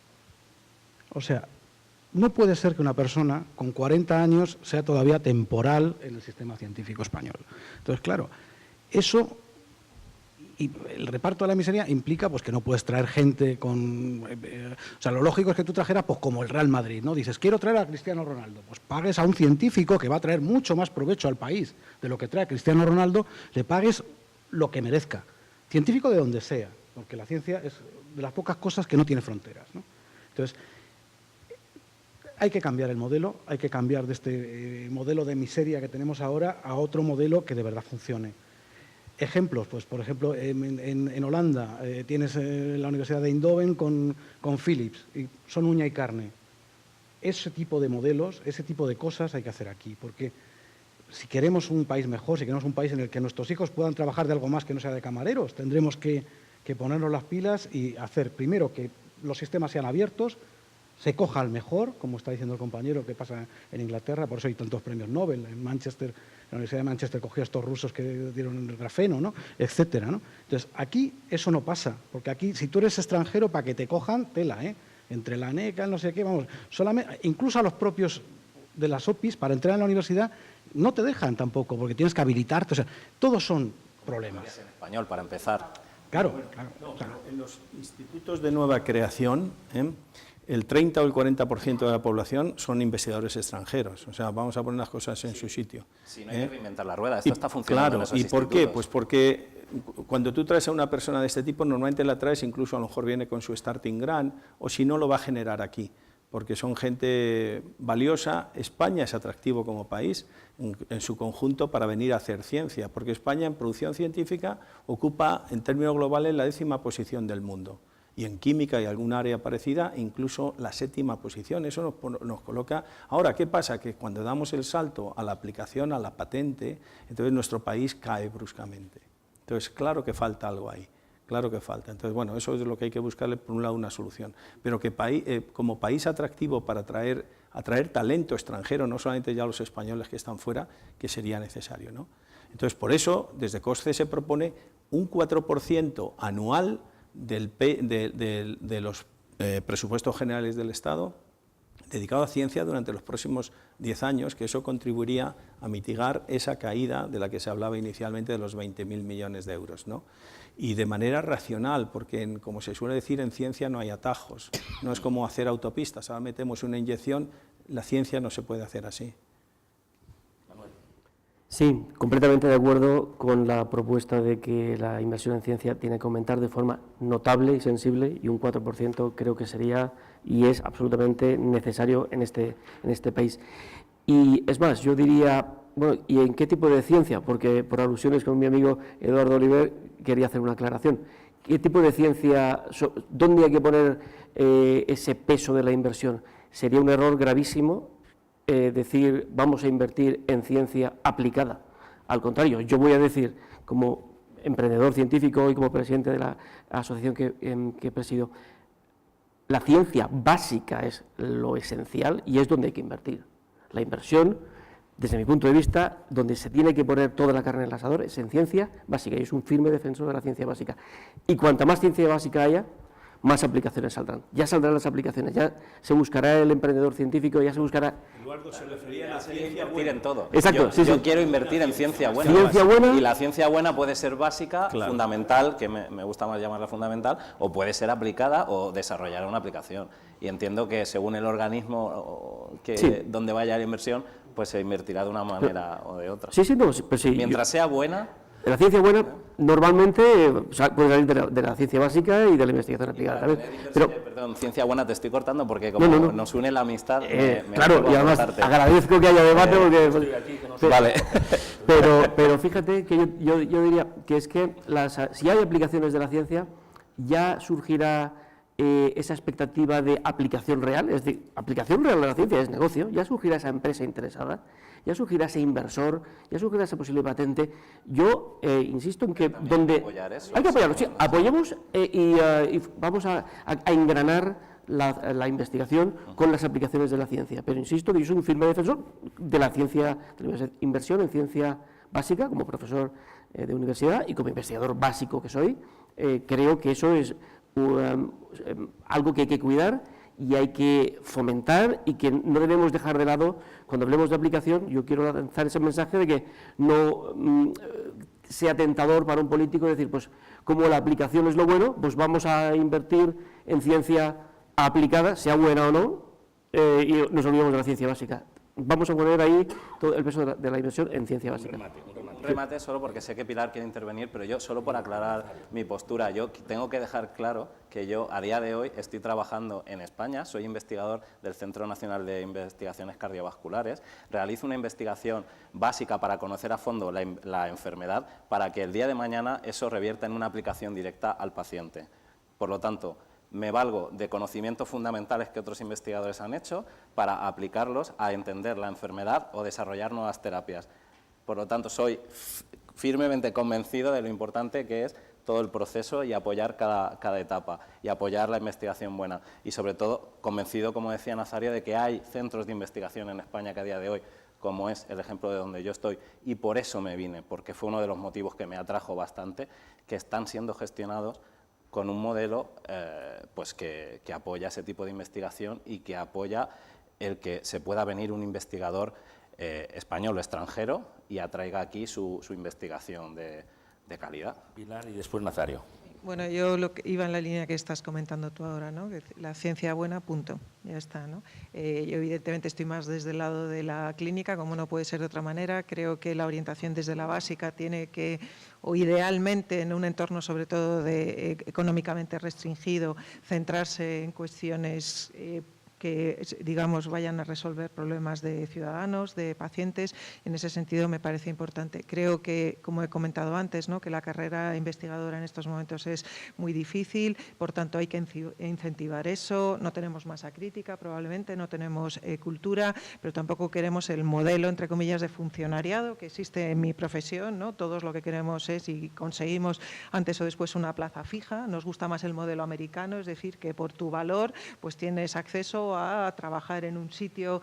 O sea, no puede ser que una persona con 40 años sea todavía temporal en el sistema científico español. Entonces, claro, eso y el reparto de la miseria implica pues que no puedes traer gente con... o sea, lo lógico es que tú trajeras pues como el Real Madrid, ¿no? Dices, quiero traer a Cristiano Ronaldo. Pues pagues a un científico que va a traer mucho más provecho al país de lo que trae Cristiano Ronaldo, le pagues lo que merezca. Científico de donde sea, porque la ciencia es de las pocas cosas que no tiene fronteras, ¿no? Entonces, hay que cambiar el modelo, hay que cambiar de este modelo de miseria que tenemos ahora a otro modelo que de verdad funcione. Ejemplos, pues por ejemplo, en Holanda tienes la Universidad de Eindhoven con Philips, y son uña y carne. Ese tipo de modelos, ese tipo de cosas hay que hacer aquí, porque si queremos un país mejor, si queremos un país en el que nuestros hijos puedan trabajar de algo más que no sea de camareros, tendremos que ponernos las pilas y hacer primero que los sistemas sean abiertos, se coja al mejor, como está diciendo el compañero que pasa en Inglaterra, por eso hay tantos premios Nobel. En Manchester, la Universidad de Manchester cogió a estos rusos que dieron el grafeno, ¿no? Etcétera, ¿no? Entonces, aquí eso no pasa, porque aquí, si tú eres extranjero, para que te cojan, tela, ¿eh? Entre la NECA, no sé qué, vamos, solamente, incluso a los propios de las OPIs, para entrar en la universidad, no te dejan tampoco, porque tienes que habilitarte, o sea, todos son problemas. En español, para empezar. Claro. En los institutos de nueva creación, el 30 o el 40% de la población son investigadores extranjeros. O sea, vamos a poner las cosas en su sitio. Si no hay que reinventar la rueda, esto está funcionando en esos ¿y por qué? institutos. Pues porque cuando tú traes a una persona de este tipo, normalmente la traes, incluso a lo mejor viene con su starting grant, o si no, lo va a generar aquí, porque son gente valiosa. España es atractivo como país en su conjunto para venir a hacer ciencia, porque España en producción científica ocupa en términos globales la 10ª posición del mundo, y en química y algún área parecida incluso la 7ª posición. Eso nos coloca. Ahora, ¿qué pasa? Que cuando damos el salto a la aplicación, a la patente, entonces nuestro país cae bruscamente. Entonces, claro que falta algo ahí. Claro que falta. Entonces, bueno, eso es lo que hay que buscarle, por un lado, una solución. Pero que como país atractivo para atraer talento extranjero, no solamente ya los españoles que están fuera, que sería necesario, ¿no? Entonces, por eso, desde COSCE se propone un 4% anual de los presupuestos generales del Estado dedicado a ciencia durante los próximos 10 años, que eso contribuiría a mitigar esa caída de la que se hablaba inicialmente de los 20.000 millones de euros, ¿no? Y de manera racional, porque como se suele decir, en ciencia no hay atajos, no es como hacer autopistas, ahora metemos una inyección, la ciencia no se puede hacer así. Sí, completamente de acuerdo con la propuesta de que la inversión en ciencia tiene que aumentar de forma notable y sensible, y un 4% creo que sería y es absolutamente necesario en este país. Y es más, yo diría, bueno, ¿y en qué tipo de ciencia? Porque por alusiones con mi amigo Eduardo Oliver quería hacer una aclaración. ¿Qué tipo de ciencia, dónde hay que poner ese peso de la inversión? Sería un error gravísimo decir vamos a invertir en ciencia aplicada. Al contrario, yo voy a decir, como emprendedor científico y como presidente de la asociación que presido, la ciencia básica es lo esencial y es donde hay que invertir. La inversión, desde mi punto de vista, donde se tiene que poner toda la carne en el asador es en ciencia básica, y es un firme defensor de la ciencia básica. Y cuanta más ciencia básica haya, más aplicaciones saldrán. Ya saldrán las aplicaciones, ya se buscará el emprendedor científico, ya se buscará... Eduardo se refería a la ciencia invertir en todo. Exacto, Yo quiero invertir en ciencia buena. Ciencia buena. Y la ciencia buena puede ser básica, claro, fundamental, que me gusta más llamarla fundamental, o puede ser aplicada o desarrollar una aplicación. Y entiendo que según el organismo donde vaya la inversión, pues se invertirá de una manera o de otra. Sí, no, pues sí. Mientras sea buena... La ciencia buena normalmente puede salir de la ciencia básica y de la investigación aplicada también. Pero, perdón, ciencia buena, te estoy cortando porque como nos une la amistad... claro, y además agradezco que haya debate porque... Vale. Pero fíjate que yo diría que es que si hay aplicaciones de la ciencia, ya surgirá esa expectativa de aplicación real, es decir, aplicación real de la ciencia es negocio, ya surgirá esa empresa interesada, ya surgirá ese inversor, ya surgirá esa posible patente. Yo insisto en que donde hay que apoyarlo, sí, apoyemos y vamos a engranar la investigación con las aplicaciones de la ciencia, pero insisto que yo soy un firme defensor de la ciencia, de la inversión en ciencia básica, como profesor de universidad y como investigador básico que soy. Creo que eso es algo que hay que cuidar y hay que fomentar, y que no debemos dejar de lado. Cuando hablemos de aplicación, yo quiero lanzar ese mensaje de que no sea tentador para un político decir, pues como la aplicación es lo bueno, pues vamos a invertir en ciencia aplicada, sea buena o no, y nos olvidamos de la ciencia básica. Vamos a poner ahí todo el peso de la inversión en ciencia básica. Un remate solo porque sé que Pilar quiere intervenir, pero yo solo por aclarar mi postura, yo tengo que dejar claro que yo a día de hoy estoy trabajando en España, soy investigador del Centro Nacional de Investigaciones Cardiovasculares, realizo una investigación básica para conocer a fondo la enfermedad, para que el día de mañana eso revierta en una aplicación directa al paciente. Por lo tanto, me valgo de conocimientos fundamentales que otros investigadores han hecho para aplicarlos a entender la enfermedad o desarrollar nuevas terapias. Por lo tanto, soy firmemente convencido de lo importante que es todo el proceso y apoyar cada etapa y apoyar la investigación buena. Y sobre todo, convencido, como decía Nazario, de que hay centros de investigación en España que a día de hoy, como es el ejemplo de donde yo estoy, y por eso me vine, porque fue uno de los motivos que me atrajo bastante, que están siendo gestionados con un modelo pues que apoya ese tipo de investigación y que apoya el que se pueda venir un investigador español o extranjero y atraiga aquí su investigación de calidad. Pilar y después Nazario. Bueno, yo iba en la línea que estás comentando tú ahora, ¿no? Que la ciencia buena, punto, ya está, ¿no? Yo evidentemente estoy más desde el lado de la clínica, como no puede ser de otra manera. Creo que la orientación desde la básica tiene que, o idealmente en un entorno sobre todo económicamente restringido, centrarse en cuestiones que, digamos, vayan a resolver problemas de ciudadanos, de pacientes. En ese sentido me parece importante. Creo que, como he comentado antes, ¿no?, que la carrera investigadora en estos momentos es muy difícil, por tanto hay que incentivar eso. No tenemos masa crítica, probablemente, no tenemos cultura, pero tampoco queremos el modelo, entre comillas, de funcionariado que existe en mi profesión, ¿no? Todos lo que queremos es, y conseguimos antes o después, una plaza fija. Nos gusta más el modelo americano, es decir, que por tu valor pues tienes acceso a trabajar en un sitio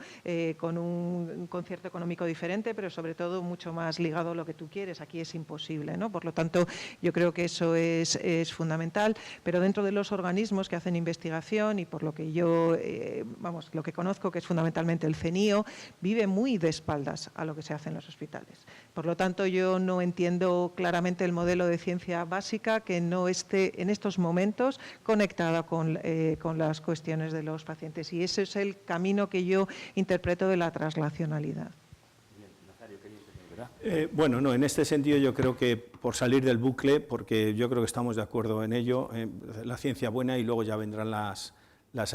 con un concierto económico diferente, pero sobre todo mucho más ligado a lo que tú quieres. Aquí es imposible, ¿no? Por lo tanto, yo creo que eso es fundamental, pero dentro de los organismos que hacen investigación, y por lo que yo, lo que conozco, que es fundamentalmente el CENIO, vive muy de espaldas a lo que se hace en los hospitales. Por lo tanto, yo no entiendo claramente el modelo de ciencia básica que no esté en estos momentos conectada con las cuestiones de los pacientes. Y ese es el camino que yo interpreto de la traslacionalidad. Bueno, no, en este sentido yo creo que por salir del bucle, porque yo creo que estamos de acuerdo en ello, la ciencia buena y luego ya vendrán las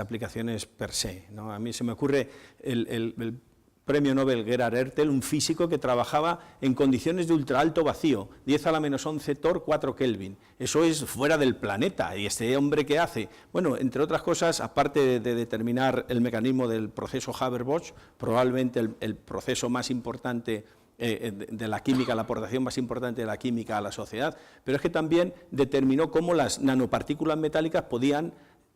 aplicaciones per se, ¿no? A mí se me ocurre el premio Nobel Gerhard Ertel, un físico que trabajaba en condiciones de ultra alto vacío, 10 a la menos 11 torr, 4 Kelvin. Eso es fuera del planeta. ¿Y este hombre qué hace? Bueno, entre otras cosas, aparte de determinar el mecanismo del proceso Haber-Bosch, probablemente el proceso más importante de la química, la aportación más importante de la química a la sociedad, pero es que también determinó cómo las nanopartículas metálicas podían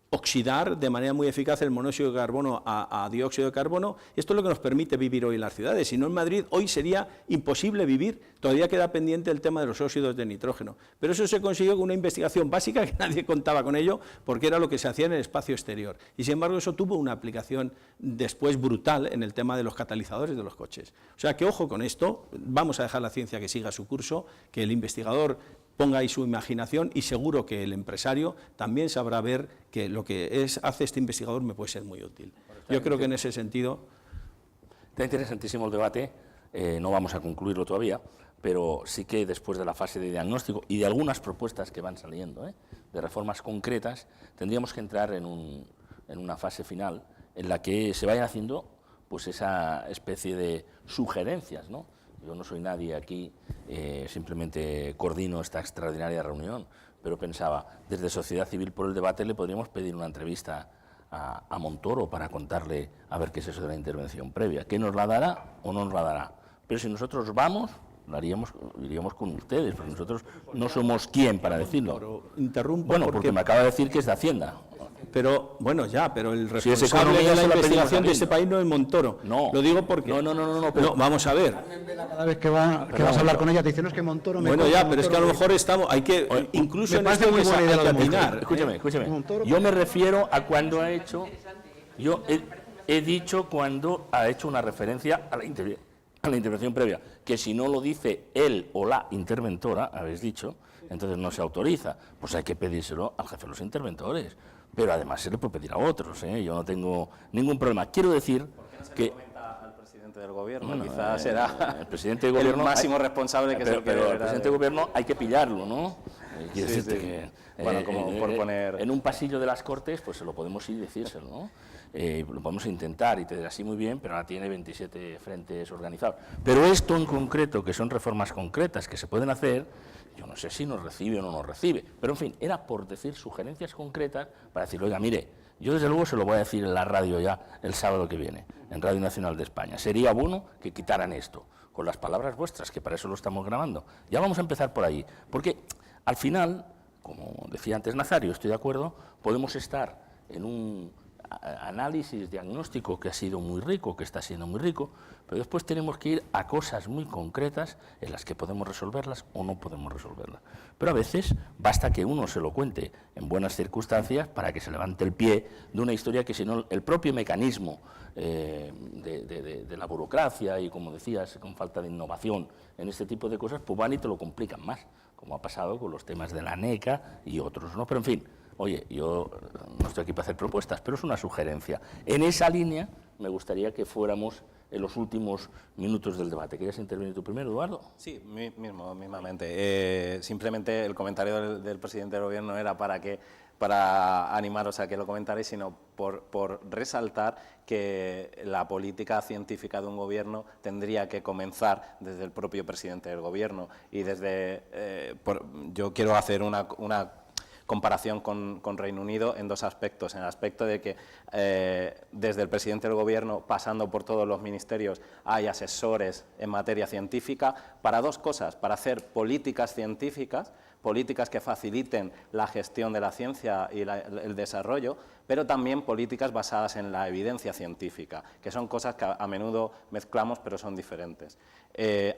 oxidar de manera muy eficaz el monóxido de carbono a dióxido de carbono. Esto es lo que nos permite vivir hoy en las ciudades. Si no, en Madrid hoy sería imposible vivir. Todavía queda pendiente el tema de los óxidos de nitrógeno. Pero eso se consiguió con una investigación básica que nadie contaba con ello, porque era lo que se hacía en el espacio exterior. Y sin embargo, eso tuvo una aplicación después brutal en el tema de los catalizadores de los coches. O sea que ojo con esto, vamos a dejar la ciencia que siga su curso, que el investigador ponga ahí su imaginación, y seguro que el empresario también sabrá ver que lo que hace este investigador me puede ser muy útil. Yo creo que en ese sentido... Está interesantísimo el debate, no vamos a concluirlo todavía, pero sí que después de la fase de diagnóstico y de algunas propuestas que van saliendo, de reformas concretas, tendríamos que entrar en una fase final en la que se vayan haciendo pues esa especie de sugerencias, ¿no? Yo no soy nadie aquí, simplemente coordino esta extraordinaria reunión, pero pensaba, desde Sociedad Civil por el Debate le podríamos pedir una entrevista a Montoro para contarle a ver qué es eso de la intervención previa, que nos la dará o no nos la dará. Pero si nosotros vamos, iríamos con ustedes, porque nosotros no somos quién para decirlo. Interrumpo. Bueno, porque me acaba de decir que es de Hacienda. Pero, bueno, ya, pero el Si es responsable economía, de la se la investigación pedimos de este país no es Montoro. No. Lo digo porque... No, pero... vamos a ver. Cada vez que vas a hablar con ella te dicen, es que Montoro me... Bueno, ya, pero es que a lo mejor hay que, incluso en esta mesa, hay que opinar. Escúchame. Yo me refiero a cuando ha hecho... Yo he dicho cuando ha hecho una referencia a la intervención previa, que si no lo dice él o la interventora, habéis dicho, entonces no se autoriza. Pues hay que pedírselo al jefe de los interventores. Pero además se le puede pedir a otros, yo no tengo ningún problema. Quiero decir que... Al presidente del gobierno, bueno, quizás será el presidente del gobierno, el máximo responsable que se pero el presidente del gobierno hay que pillarlo, ¿no? Quiero Sí, decirte sí. que Bueno, como por poner... en un pasillo de las Cortes, pues se lo podemos ir y decírselo, ¿no? Lo podemos intentar y te dirá así muy bien, pero ahora tiene 27 frentes organizados. Pero esto en concreto, que son reformas concretas que se pueden hacer, yo no sé si nos recibe o no nos recibe, pero en fin, era por decir sugerencias concretas para decir, oiga, mire, yo desde luego se lo voy a decir en la radio ya el sábado que viene, en Radio Nacional de España. Sería bueno que quitaran esto, con las palabras vuestras, que para eso lo estamos grabando. Ya vamos a empezar por ahí, porque al final, como decía antes Nazario, estoy de acuerdo, podemos estar análisis, diagnóstico que ha sido muy rico, que está siendo muy rico, pero después tenemos que ir a cosas muy concretas en las que podemos resolverlas o no podemos resolverlas. Pero a veces basta que uno se lo cuente en buenas circunstancias para que se levante el pie de una historia que, si no, el propio mecanismo de la burocracia y, como decías, con falta de innovación en este tipo de cosas, pues van y te lo complican más, como ha pasado con los temas de la NECA y otros, ¿no? Pero, en fin, oye, yo no estoy aquí para hacer propuestas, pero es una sugerencia. En esa línea me gustaría que fuéramos en los últimos minutos del debate. ¿Querías intervenir tú primero, Eduardo? Sí, mismamente. Simplemente el comentario del presidente del Gobierno era para animaros a que lo comentarais, sino por resaltar que la política científica de un gobierno tendría que comenzar desde el propio presidente del Gobierno. Y yo quiero hacer una comparación con Reino Unido en dos aspectos. En el aspecto de que desde el presidente del Gobierno, pasando por todos los ministerios, hay asesores en materia científica para dos cosas: para hacer políticas científicas, políticas que faciliten la gestión de la ciencia y el desarrollo, pero también políticas basadas en la evidencia científica, que son cosas que a menudo mezclamos, pero son diferentes.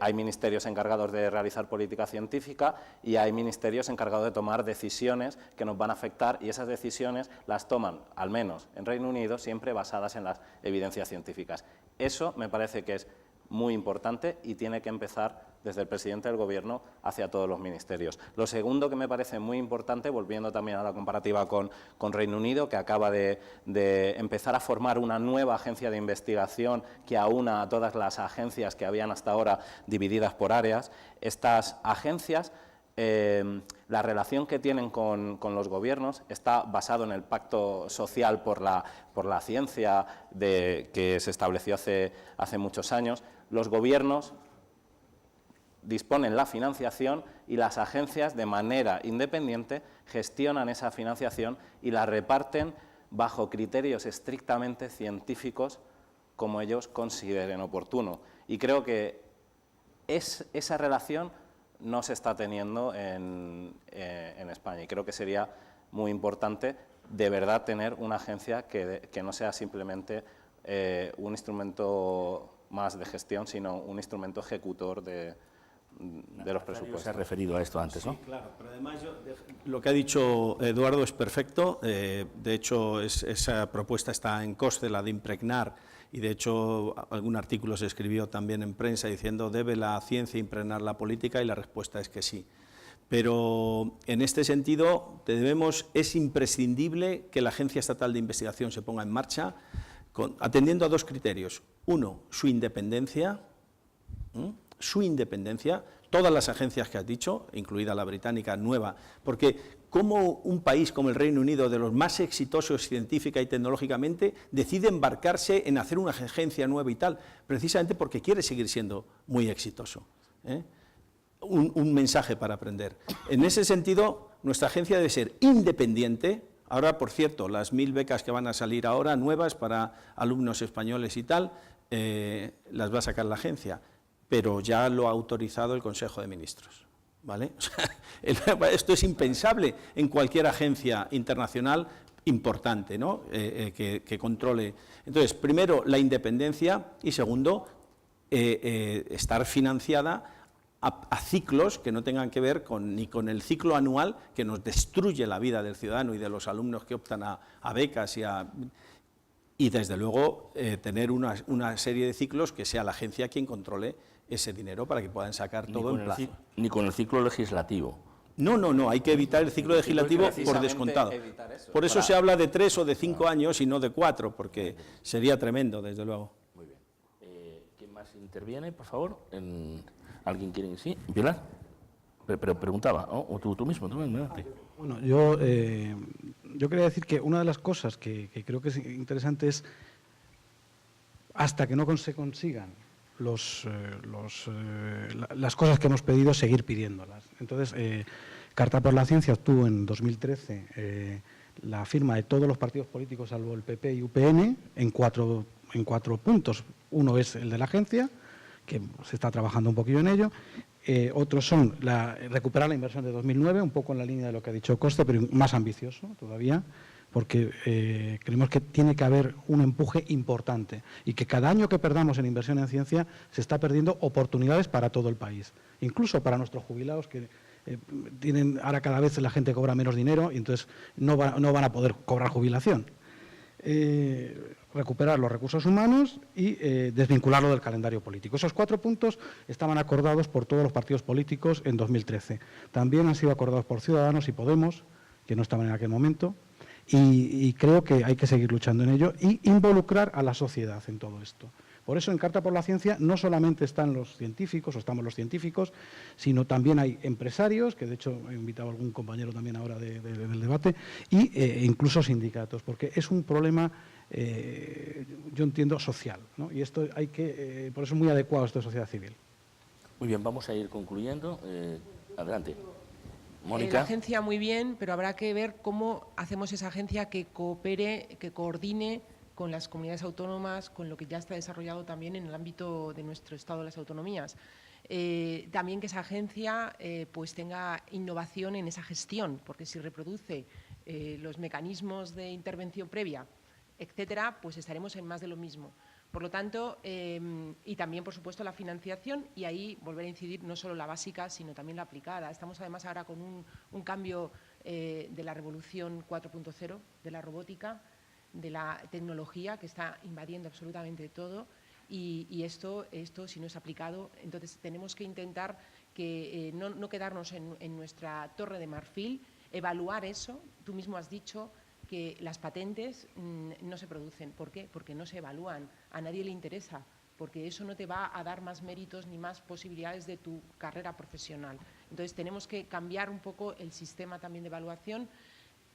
Hay ministerios encargados de realizar política científica y hay ministerios encargados de tomar decisiones que nos van a afectar, y esas decisiones las toman, al menos en Reino Unido, siempre basadas en las evidencias científicas. Eso me parece que es muy importante y tiene que empezar desde el presidente del Gobierno hacia todos los ministerios. Lo segundo que me parece muy importante, volviendo también a la comparativa con Reino Unido, que acaba de empezar a formar una nueva agencia de investigación que aúna a todas las agencias que habían hasta ahora divididas por áreas. Estas agencias, la relación que tienen con los gobiernos está basado en el Pacto Social por la Ciencia que se estableció hace muchos años. Los gobiernos disponen la financiación y las agencias, de manera independiente, gestionan esa financiación y la reparten bajo criterios estrictamente científicos, como ellos consideren oportuno. Y creo que esa relación no se está teniendo en España, y creo que sería muy importante de verdad tener una agencia que no sea simplemente un instrumento más de gestión, sino un instrumento ejecutor de los presupuestos. Se ha referido a esto antes, ¿no? Sí, claro, pero además lo que ha dicho Eduardo es perfecto. De hecho, esa propuesta está en coste, la de impregnar, y de hecho algún artículo se escribió también en prensa diciendo: ¿debe la ciencia impregnar la política? Y la respuesta es que sí. Pero en este sentido es imprescindible que la Agencia Estatal de Investigación se ponga en marcha atendiendo a dos criterios. Uno, su independencia. Todas las agencias que has dicho, incluida la británica nueva, porque como un país como el Reino Unido, de los más exitosos científica y tecnológicamente, decide embarcarse en hacer una agencia nueva y tal, precisamente porque quiere seguir siendo muy exitoso. Un mensaje para aprender. En ese sentido, nuestra agencia debe ser independiente. Ahora, por cierto, las 1000 becas que van a salir ahora, nuevas para alumnos españoles y tal, las va a sacar la agencia, pero ya lo ha autorizado el Consejo de Ministros, ¿vale? O sea, esto es impensable en cualquier agencia internacional importante, ¿no? Que controle. Entonces, primero, la independencia, y segundo, estar financiada a ciclos que no tengan que ver ni con el ciclo anual, que nos destruye la vida del ciudadano y de los alumnos que optan a becas y desde luego tener una serie de ciclos que sea la agencia quien controle ese dinero para que puedan sacar todo en plazo. Ni con el ciclo legislativo. No, hay que evitar el ciclo legislativo por descontado. Por eso se habla de 3 o de 5 años y no de 4, porque sería tremendo, desde luego. Muy bien. ¿Quién más interviene, por favor? ¿Alguien quiere? Sí, Pilar. Pero preguntaba, ¿no? O tú mismo. Bueno, yo quería decir que una de las cosas que creo que es interesante es, hasta que no se consigan las cosas que hemos pedido, seguir pidiéndolas. Entonces, Carta por la Ciencia obtuvo en 2013 la firma de todos los partidos políticos, salvo el PP y UPN, en cuatro puntos. Uno es el de la agencia, que se está trabajando un poquillo en ello. Otros son recuperar la inversión de 2009, un poco en la línea de lo que ha dicho Coste, pero más ambicioso todavía. porque creemos que tiene que haber un empuje importante y que cada año que perdamos en inversión en ciencia se está perdiendo oportunidades para todo el país, incluso para nuestros jubilados que ahora cada vez la gente cobra menos dinero y entonces no van a poder cobrar jubilación. Recuperar los recursos humanos y desvincularlo del calendario político. Esos 4 puntos estaban acordados por todos los partidos políticos en 2013. También han sido acordados por Ciudadanos y Podemos, que no estaban en aquel momento, y creo que hay que seguir luchando en ello y involucrar a la sociedad en todo esto. Por eso en Carta por la Ciencia no solamente están los científicos, o estamos los científicos, sino también hay empresarios, que de hecho he invitado a algún compañero también ahora del debate, e incluso sindicatos, porque es un problema, yo entiendo, social, ¿no? Y esto hay que, por eso es muy adecuado esto de sociedad civil. Muy bien, vamos a ir concluyendo. Adelante. Mónica. La agencia muy bien, pero habrá que ver cómo hacemos esa agencia que coopere, que coordine con las comunidades autónomas, con lo que ya está desarrollado también en el ámbito de nuestro Estado de las autonomías. También que esa agencia pues tenga innovación en esa gestión, porque si reproduce los mecanismos de intervención previa, etcétera, pues estaremos en más de lo mismo. Por lo tanto, y también, por supuesto, la financiación, y ahí volver a incidir no solo la básica, sino también la aplicada. Estamos además ahora con un cambio de la revolución 4.0, de la robótica, de la tecnología que está invadiendo absolutamente todo y esto si no es aplicado, entonces tenemos que intentar que no quedarnos en nuestra torre de marfil, evaluar eso. Tú mismo has dicho que las patentes no se producen. ¿Por qué? Porque no se evalúan, a nadie le interesa, porque eso no te va a dar más méritos ni más posibilidades de tu carrera profesional. Entonces tenemos que cambiar un poco el sistema también de evaluación.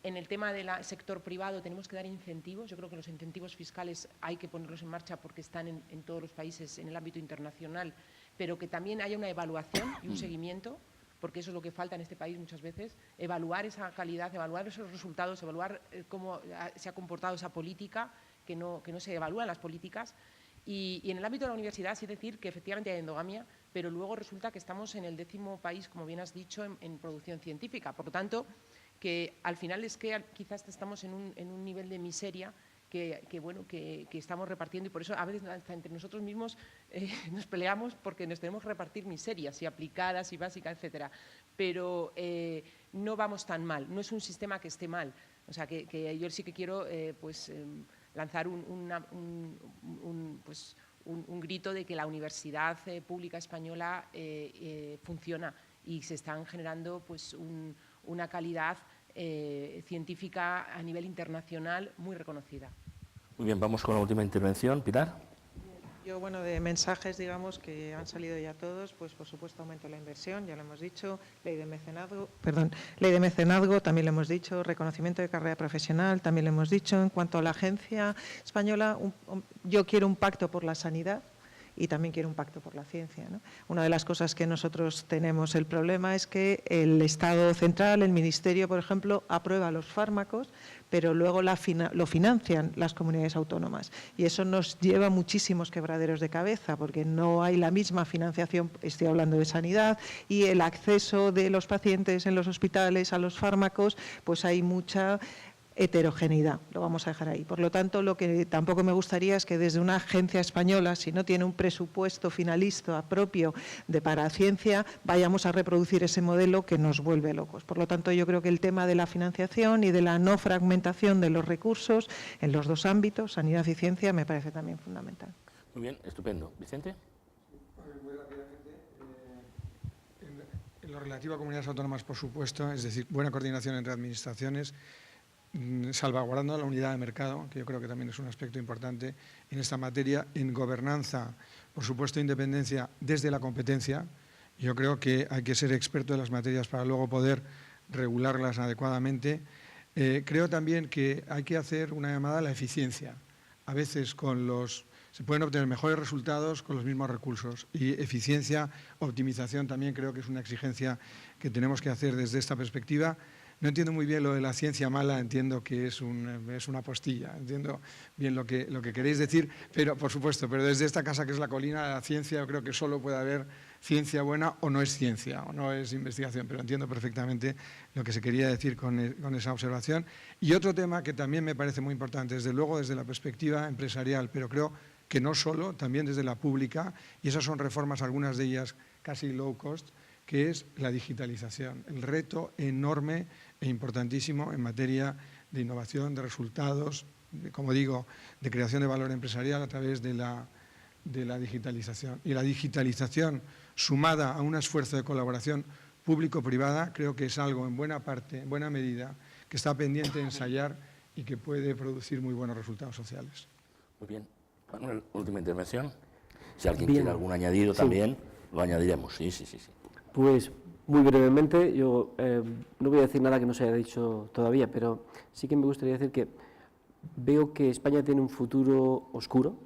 En el tema del sector privado tenemos que dar incentivos. Yo creo que los incentivos fiscales hay que ponerlos en marcha porque están en todos los países en el ámbito internacional, pero que también haya una evaluación y un seguimiento, porque eso es lo que falta en este país muchas veces, evaluar esa calidad, evaluar esos resultados, evaluar cómo se ha comportado esa política, que no se evalúan las políticas. Y en el ámbito de la universidad, sí decir que efectivamente hay endogamia, pero luego resulta que estamos en el 10º país, como bien has dicho, en producción científica. Por lo tanto, que al final es que quizás estamos en un nivel de miseria que estamos repartiendo, y por eso a veces hasta entre nosotros mismos nos peleamos porque nos tenemos que repartir miserias, y aplicadas y básicas, etcétera. Pero no vamos tan mal, no es un sistema que esté mal. O sea, que yo sí que quiero lanzar un grito de que la universidad pública española funciona y se están generando pues una calidad científica a nivel internacional muy reconocida. Muy bien, vamos con la última intervención. Pilar. Yo, bueno, de mensajes, digamos, que han salido ya todos, pues por supuesto aumento de la inversión, ya lo hemos dicho, ley de mecenazgo, también lo hemos dicho, reconocimiento de carrera profesional, también lo hemos dicho. En cuanto a la agencia española, yo quiero un pacto por la sanidad y también quiero un pacto por la ciencia, ¿no? Una de las cosas que nosotros tenemos el problema es que el Estado central, el Ministerio, por ejemplo, aprueba los fármacos, pero luego lo financian las comunidades autónomas. Y eso nos lleva muchísimos quebraderos de cabeza, porque no hay la misma financiación, estoy hablando de sanidad, y el acceso de los pacientes en los hospitales a los fármacos, pues hay mucha heterogeneidad, lo vamos a dejar ahí. Por lo tanto, lo que tampoco me gustaría es que desde una agencia española, si no tiene un presupuesto finalista propio para ciencia, vayamos a reproducir ese modelo que nos vuelve locos. Por lo tanto, yo creo que el tema de la financiación y de la no fragmentación de los recursos en los dos ámbitos, sanidad y ciencia, me parece también fundamental. Muy bien, estupendo. Vicente. Muy rápidamente, en lo relativo a comunidades autónomas, por supuesto, es decir, buena coordinación entre administraciones, salvaguardando la unidad de mercado, que yo creo que también es un aspecto importante en esta materia. En gobernanza, por supuesto, independencia desde la competencia. Yo creo que hay que ser experto en las materias para luego poder regularlas adecuadamente. Creo también que hay que hacer una llamada a la eficiencia. A veces se pueden obtener mejores resultados con los mismos recursos, y eficiencia, optimización también creo que es una exigencia que tenemos que hacer desde esta perspectiva. No entiendo muy bien lo de la ciencia mala, entiendo que es una postilla, entiendo bien lo que queréis decir, pero por supuesto, pero desde esta casa que es La Colina, la ciencia, yo creo que solo puede haber ciencia buena o no es ciencia, o no es investigación, pero entiendo perfectamente lo que se quería decir con esa observación. Y otro tema que también me parece muy importante, desde luego desde la perspectiva empresarial, pero creo que no solo, también desde la pública, y esas son reformas, algunas de ellas casi low cost, que es la digitalización, el reto enorme e importantísimo en materia de innovación, de resultados, como digo, de creación de valor empresarial a través de la digitalización. Y la digitalización, sumada a un esfuerzo de colaboración público-privada, creo que es algo en buena parte, en buena medida, que está pendiente de ensayar y que puede producir muy buenos resultados sociales. Muy bien. Manuel, última intervención. Si alguien quiere algún añadido también, lo añadiremos. Sí. Pues muy brevemente, yo no voy a decir nada que no se haya dicho todavía, pero sí que me gustaría decir que veo que España tiene un futuro oscuro,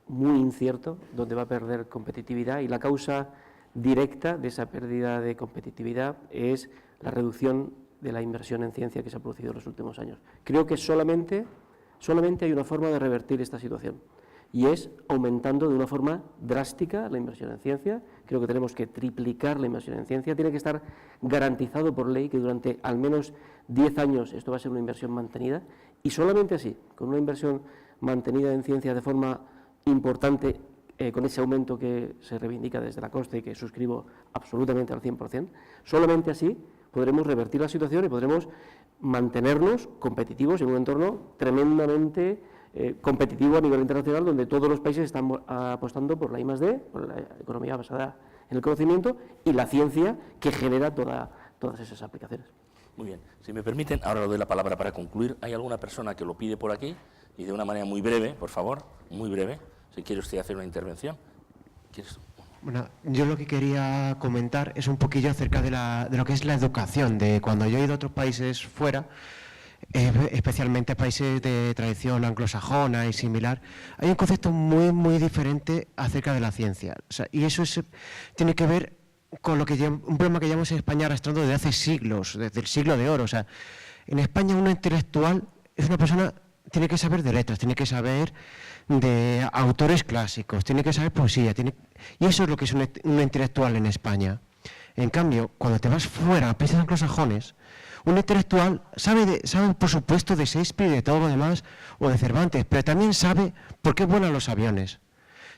muy incierto, donde va a perder competitividad, y la causa directa de esa pérdida de competitividad es la reducción de la inversión en ciencia que se ha producido en los últimos años. Creo que solamente hay una forma de revertir esta situación, y es aumentando de una forma drástica la inversión en ciencia. Creo que tenemos que triplicar la inversión en ciencia. Tiene que estar garantizado por ley que durante al menos 10 años esto va a ser una inversión mantenida, y solamente así, con una inversión mantenida en ciencia de forma importante, con ese aumento que se reivindica desde la COSTE y que suscribo absolutamente al 100%, solamente así podremos revertir la situación y podremos mantenernos competitivos en un entorno tremendamente competitivo a nivel internacional, donde todos los países están apostando por la I+D, por la economía basada en el conocimiento y la ciencia que genera todas esas aplicaciones. Muy bien. Si me permiten, ahora le doy la palabra para concluir. ¿Hay alguna persona que lo pide por aquí? Y de una manera muy breve, por favor, muy breve, si quiere usted hacer una intervención. ¿Quieres? Bueno, yo lo que quería comentar es un poquillo acerca de lo que es la educación, de cuando yo he ido a otros países fuera, especialmente países de tradición anglosajona y similar, hay un concepto muy diferente acerca de la ciencia. O sea, y eso tiene que ver con un problema que llevamos en España arrastrando desde hace siglos, desde el siglo de oro. O sea, en España un intelectual es una persona, tiene que saber de letras, tiene que saber de autores clásicos, tiene que saber poesía, y eso es lo que es un intelectual en España. En cambio, cuando te vas fuera a países anglosajones, un intelectual sabe por supuesto de Shakespeare y de todo lo demás, o de Cervantes, pero también sabe por qué vuelan los aviones.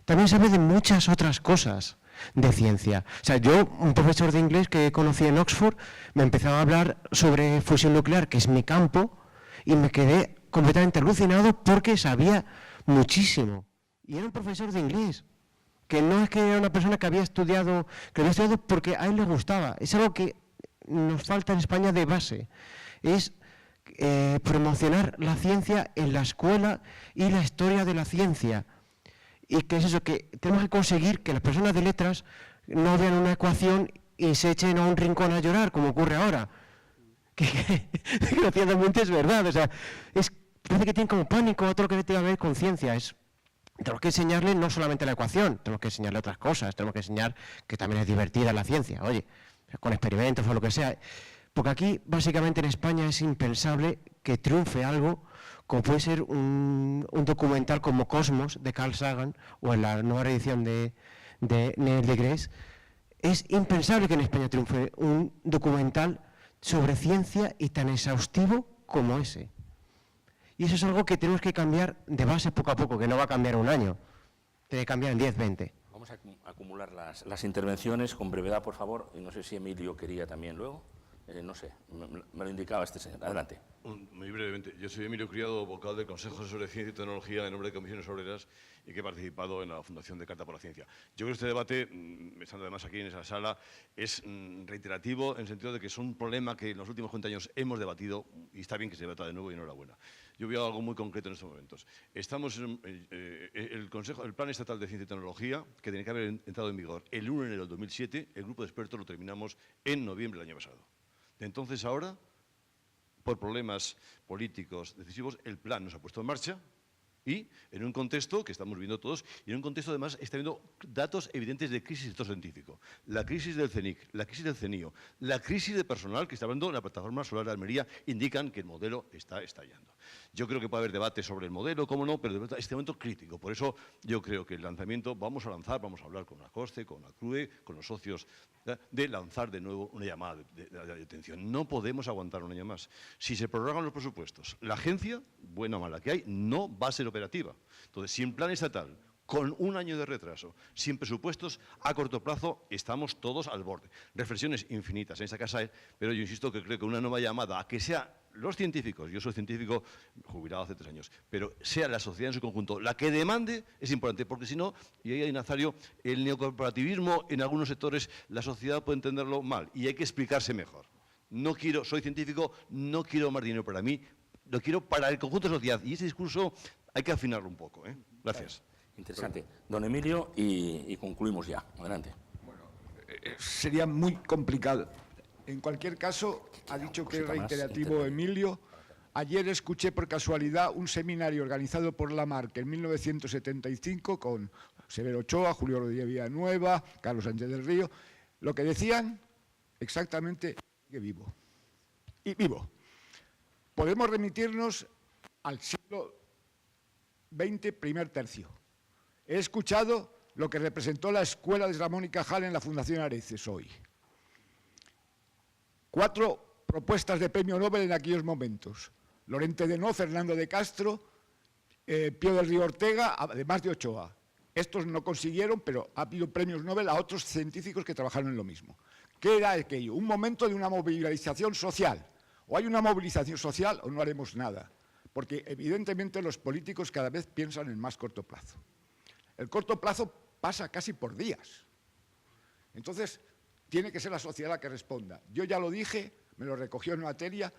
También sabe de muchas otras cosas de ciencia. O sea, yo, un profesor de inglés que conocí en Oxford, me empezaba a hablar sobre fusión nuclear, que es mi campo, y me quedé completamente alucinado porque sabía muchísimo. Y era un profesor de inglés, que no es que era una persona que había estudiado porque a él le gustaba. Es algo que nos falta en España de base, es promocionar la ciencia en la escuela y la historia de la ciencia. Y que es eso, que tenemos que conseguir que las personas de letras no vean una ecuación y se echen a un rincón a llorar, como ocurre ahora. Que desgraciadamente es verdad. O sea, parece que tienen como pánico a todo lo que tiene que ver con ciencia. Tenemos que enseñarle no solamente la ecuación, tenemos que enseñarle otras cosas, tenemos que enseñar que también es divertida la ciencia, oye, con experimentos o lo que sea. Porque aquí, básicamente en España, es impensable que triunfe algo como puede ser un documental como Cosmos, de Carl Sagan, o en la nueva edición de Neil deGrasse. Es impensable que en España triunfe un documental sobre ciencia y tan exhaustivo como ese. Y eso es algo que tenemos que cambiar de base poco a poco, que no va a cambiar en un año, tiene que cambiar en 10, 20. Vamos a acumular las intervenciones con brevedad, por favor, y no sé si Emilio quería también luego. No sé, me lo indicaba este señor. Adelante. Muy brevemente. Yo soy Emilio Criado, vocal del Consejo Asesor de Ciencia y Tecnología en nombre de Comisiones Obreras y que he participado en la Fundación de Carta por la Ciencia. Yo creo que este debate, estando además aquí en esa sala, es reiterativo en el sentido de que es un problema que en los últimos 50 años hemos debatido y está bien que se debata de nuevo y enhorabuena. Yo voy a algo muy concreto en estos momentos. Estamos en el Plan Estatal de Ciencia y Tecnología, que tenía que haber entrado en vigor el 1 de enero del 2007, el grupo de expertos lo terminamos en noviembre del año pasado. De entonces ahora, por problemas políticos decisivos, el plan no se ha puesto en marcha Y en un contexto que estamos viendo todos, y en un contexto además está viendo datos evidentes de crisis del sector científico. La crisis del CENIC, la crisis del CENIO, la crisis de personal que está hablando en la plataforma solar de Almería, indican que el modelo está estallando. Yo creo que puede haber debate sobre el modelo, cómo no, pero este momento crítico. Por eso yo creo que el lanzamiento, vamos a hablar con la COSCE, con la CRUE, con los socios, de lanzar de nuevo una llamada de atención. No podemos aguantar un año más. Si se prorrogan los presupuestos, la agencia, buena o mala que hay, no va a ser operativa. Entonces, sin plan estatal, con un año de retraso, sin presupuestos, a corto plazo, estamos todos al borde. Reflexiones infinitas en esta casa, pero yo insisto que creo que una nueva llamada a que sea los científicos, yo soy científico jubilado hace 3 años, pero sea la sociedad en su conjunto la que demande, es importante, porque si no, y ahí hay Nazario, el neocorporativismo en algunos sectores, la sociedad puede entenderlo mal y hay que explicarse mejor. No quiero, soy científico, no quiero más dinero para mí, lo quiero para el conjunto de la sociedad. Y ese discurso hay que afinarlo un poco. Gracias. Interesante. Don Emilio, y concluimos ya. Adelante. Bueno, sería muy complicado. En cualquier caso, ha dicho que es reiterativo Emilio. Ayer escuché por casualidad un seminario organizado por Lamarck en 1975 con Severo Ochoa, Julio Rodríguez Villanueva, Carlos Sánchez del Río. Lo que decían exactamente que vivo. Y vivo. Podemos remitirnos al siglo XX, primer tercio. He escuchado lo que representó la Escuela de Ramón y Cajal en la Fundación Areces hoy. 4 propuestas de premio Nobel en aquellos momentos. Lorente de No, Fernando de Castro, Pío del Río Ortega, además de Ochoa. Estos no consiguieron, pero ha habido premios Nobel a otros científicos que trabajaron en lo mismo. ¿Qué era aquello? Un momento de una movilización social. O hay una movilización social o no haremos nada. Porque evidentemente los políticos cada vez piensan en más corto plazo. El corto plazo pasa casi por días. Entonces, tiene que ser la sociedad la que responda. Yo ya lo dije, me lo recogió en materia,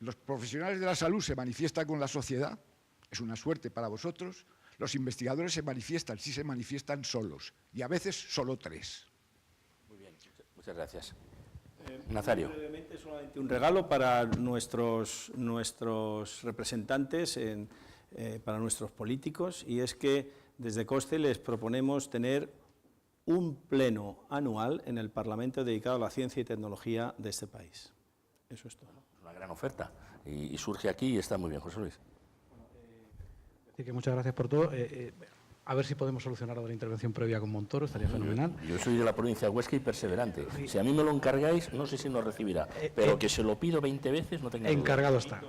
los profesionales de la salud se manifiestan con la sociedad, es una suerte para vosotros, los investigadores se manifiestan, sí se manifiestan solos, y a veces solo 3. Muy bien, muchas gracias. Nazario. Brevemente, solamente un regalo para nuestros representantes, para nuestros políticos, y es que desde COSCE les proponemos tener un pleno anual en el Parlamento dedicado a la ciencia y tecnología de este país. Eso es todo. Es una gran oferta y surge aquí y está muy bien, José Luis. Decir que muchas gracias por todo. A ver si podemos solucionar la intervención previa con Montoro, estaría fenomenal. Yo soy de la provincia de Huesca y perseverante. Si a mí me lo encargáis, no sé si nos recibirá, pero que se lo pido 20 veces, no tenga duda. Encargado está.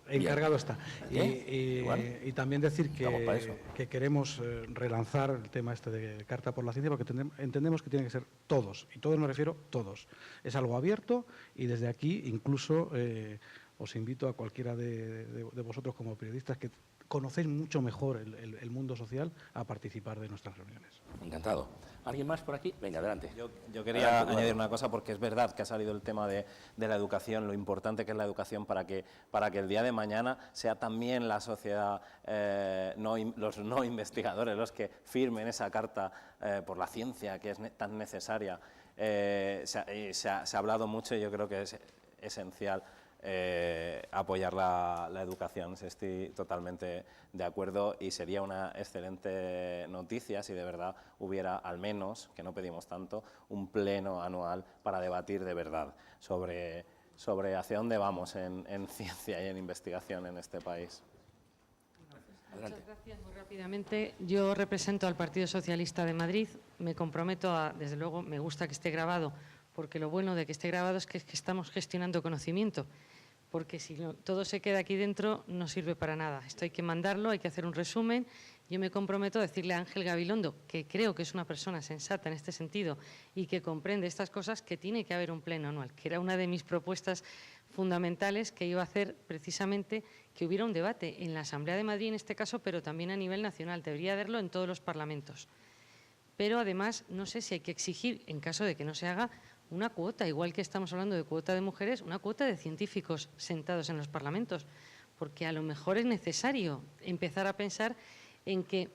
Encargado está. Y también decir que queremos relanzar el tema este de Carta por la Ciencia, porque entendemos que tiene que ser todos, y todos me refiero todos. Es algo abierto y desde aquí incluso os invito a cualquiera de vosotros como periodistas que conocéis mucho mejor el mundo social a participar de nuestras reuniones. Encantado. ¿Alguien más por aquí? Venga, adelante. Yo quería añadir una cosa, porque es verdad que ha salido el tema de la educación, lo importante que es la educación para que el día de mañana sea también la sociedad, los no investigadores, los que firmen esa carta por la ciencia que es tan necesaria. Se ha hablado mucho y yo creo que es esencial apoyar la educación. Estoy totalmente de acuerdo y sería una excelente noticia si de verdad hubiera, al menos, que no pedimos tanto, un pleno anual para debatir de verdad sobre hacia dónde vamos en ciencia y en investigación en este país. Muchas gracias. Muy rápidamente, yo represento al Partido Socialista de Madrid, me comprometo desde luego, me gusta que esté grabado, porque lo bueno de que esté grabado es que estamos gestionando conocimiento, porque si todo se queda aquí dentro no sirve para nada. Esto hay que mandarlo, hay que hacer un resumen. Yo me comprometo a decirle a Ángel Gabilondo, que creo que es una persona sensata en este sentido y que comprende estas cosas, que tiene que haber un pleno anual, que era una de mis propuestas fundamentales que iba a hacer precisamente que hubiera un debate en la Asamblea de Madrid en este caso, pero también a nivel nacional. Debería haberlo en todos los parlamentos. Pero además no sé si hay que exigir, en caso de que no se haga, una cuota, igual que estamos hablando de cuota de mujeres, una cuota de científicos sentados en los parlamentos, porque a lo mejor es necesario empezar a pensar en que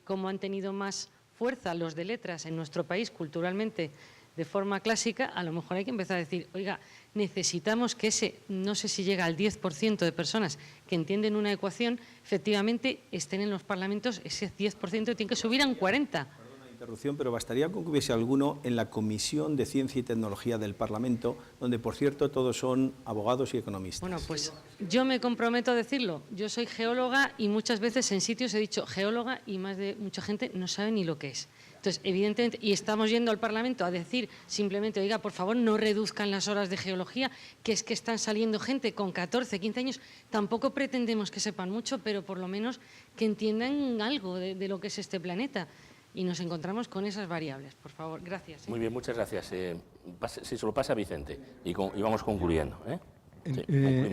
como han tenido más fuerza los de letras en nuestro país culturalmente de forma clásica, a lo mejor hay que empezar a decir, oiga, necesitamos que ese, no sé si llega al 10% de personas que entienden una ecuación, efectivamente estén en los parlamentos, ese 10% tiene que subir a un 40%. Interrupción, pero bastaría con que hubiese alguno en la Comisión de Ciencia y Tecnología del Parlamento, donde, por cierto, todos son abogados y economistas. Bueno, pues yo me comprometo a decirlo. Yo soy geóloga y muchas veces en sitios he dicho geóloga y más de mucha gente no sabe ni lo que es. Entonces, evidentemente, y estamos yendo al Parlamento a decir simplemente, oiga, por favor, no reduzcan las horas de geología, que es que están saliendo gente con 14, 15 años. Tampoco pretendemos que sepan mucho, pero por lo menos que entiendan algo de lo que es este planeta. Y nos encontramos con esas variables. Por favor, gracias. Muy bien, muchas gracias. Si se lo pasa a Vicente y vamos concluyendo.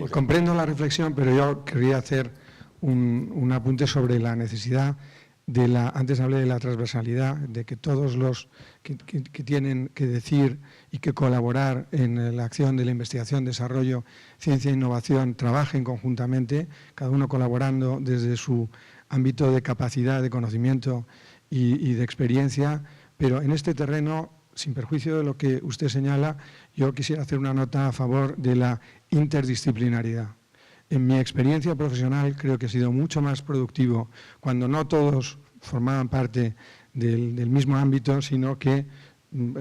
Comprendo la reflexión, pero yo querría hacer un apunte sobre la necesidad de antes hablé de la transversalidad, de que todos los que tienen que decir y que colaborar en la acción de la investigación, desarrollo, ciencia e innovación trabajen conjuntamente, cada uno colaborando desde su ámbito de capacidad, de conocimiento y de experiencia, pero en este terreno, sin perjuicio de lo que usted señala, yo quisiera hacer una nota a favor de la interdisciplinaridad. En mi experiencia profesional creo que ha sido mucho más productivo cuando no todos formaban parte del mismo ámbito, sino que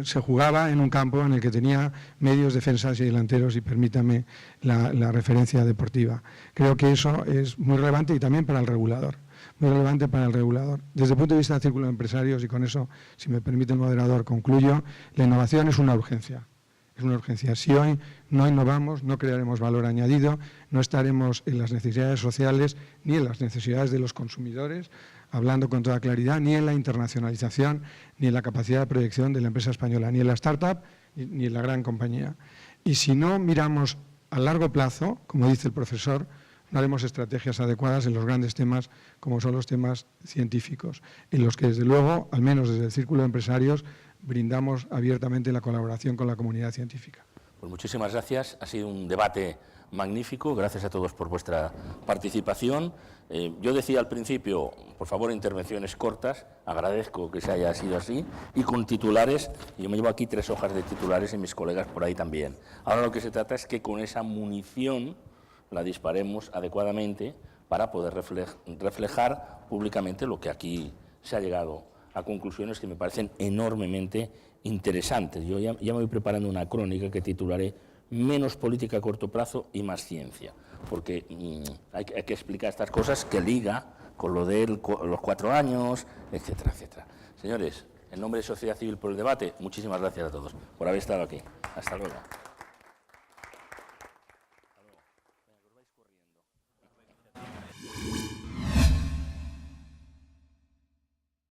se jugaba en un campo en el que tenía medios, defensas y delanteros, y permítame la referencia deportiva. Creo que eso es muy relevante y también para el regulador. Muy relevante para el regulador. Desde el punto de vista del círculo de empresarios, y con eso, si me permite el moderador, concluyo, la innovación es una urgencia. Es una urgencia. Si hoy no innovamos, no crearemos valor añadido, no estaremos en las necesidades sociales ni en las necesidades de los consumidores, hablando con toda claridad, ni en la internacionalización, ni en la capacidad de proyección de la empresa española, ni en la startup, ni en la gran compañía. Y si no miramos a largo plazo, como dice el profesor, no haremos estrategias adecuadas en los grandes temas como son los temas científicos, en los que desde luego, al menos desde el círculo de empresarios, brindamos abiertamente la colaboración con la comunidad científica. Pues muchísimas gracias, ha sido un debate magnífico, gracias a todos por vuestra participación. Yo decía al principio, por favor, intervenciones cortas, agradezco que se haya sido así, y con titulares. Yo me llevo aquí 3 hojas de titulares y mis colegas por ahí también. Ahora lo que se trata es que con esa munición la disparemos adecuadamente para poder reflejar públicamente lo que aquí se ha llegado a conclusiones que me parecen enormemente interesantes. Yo ya me voy preparando una crónica que titularé Menos política a corto plazo y más ciencia, porque hay que explicar estas cosas que liga con lo de los 4 años, etcétera, etcétera. Señores, en nombre de Sociedad Civil por el Debate, muchísimas gracias a todos por haber estado aquí. Hasta luego.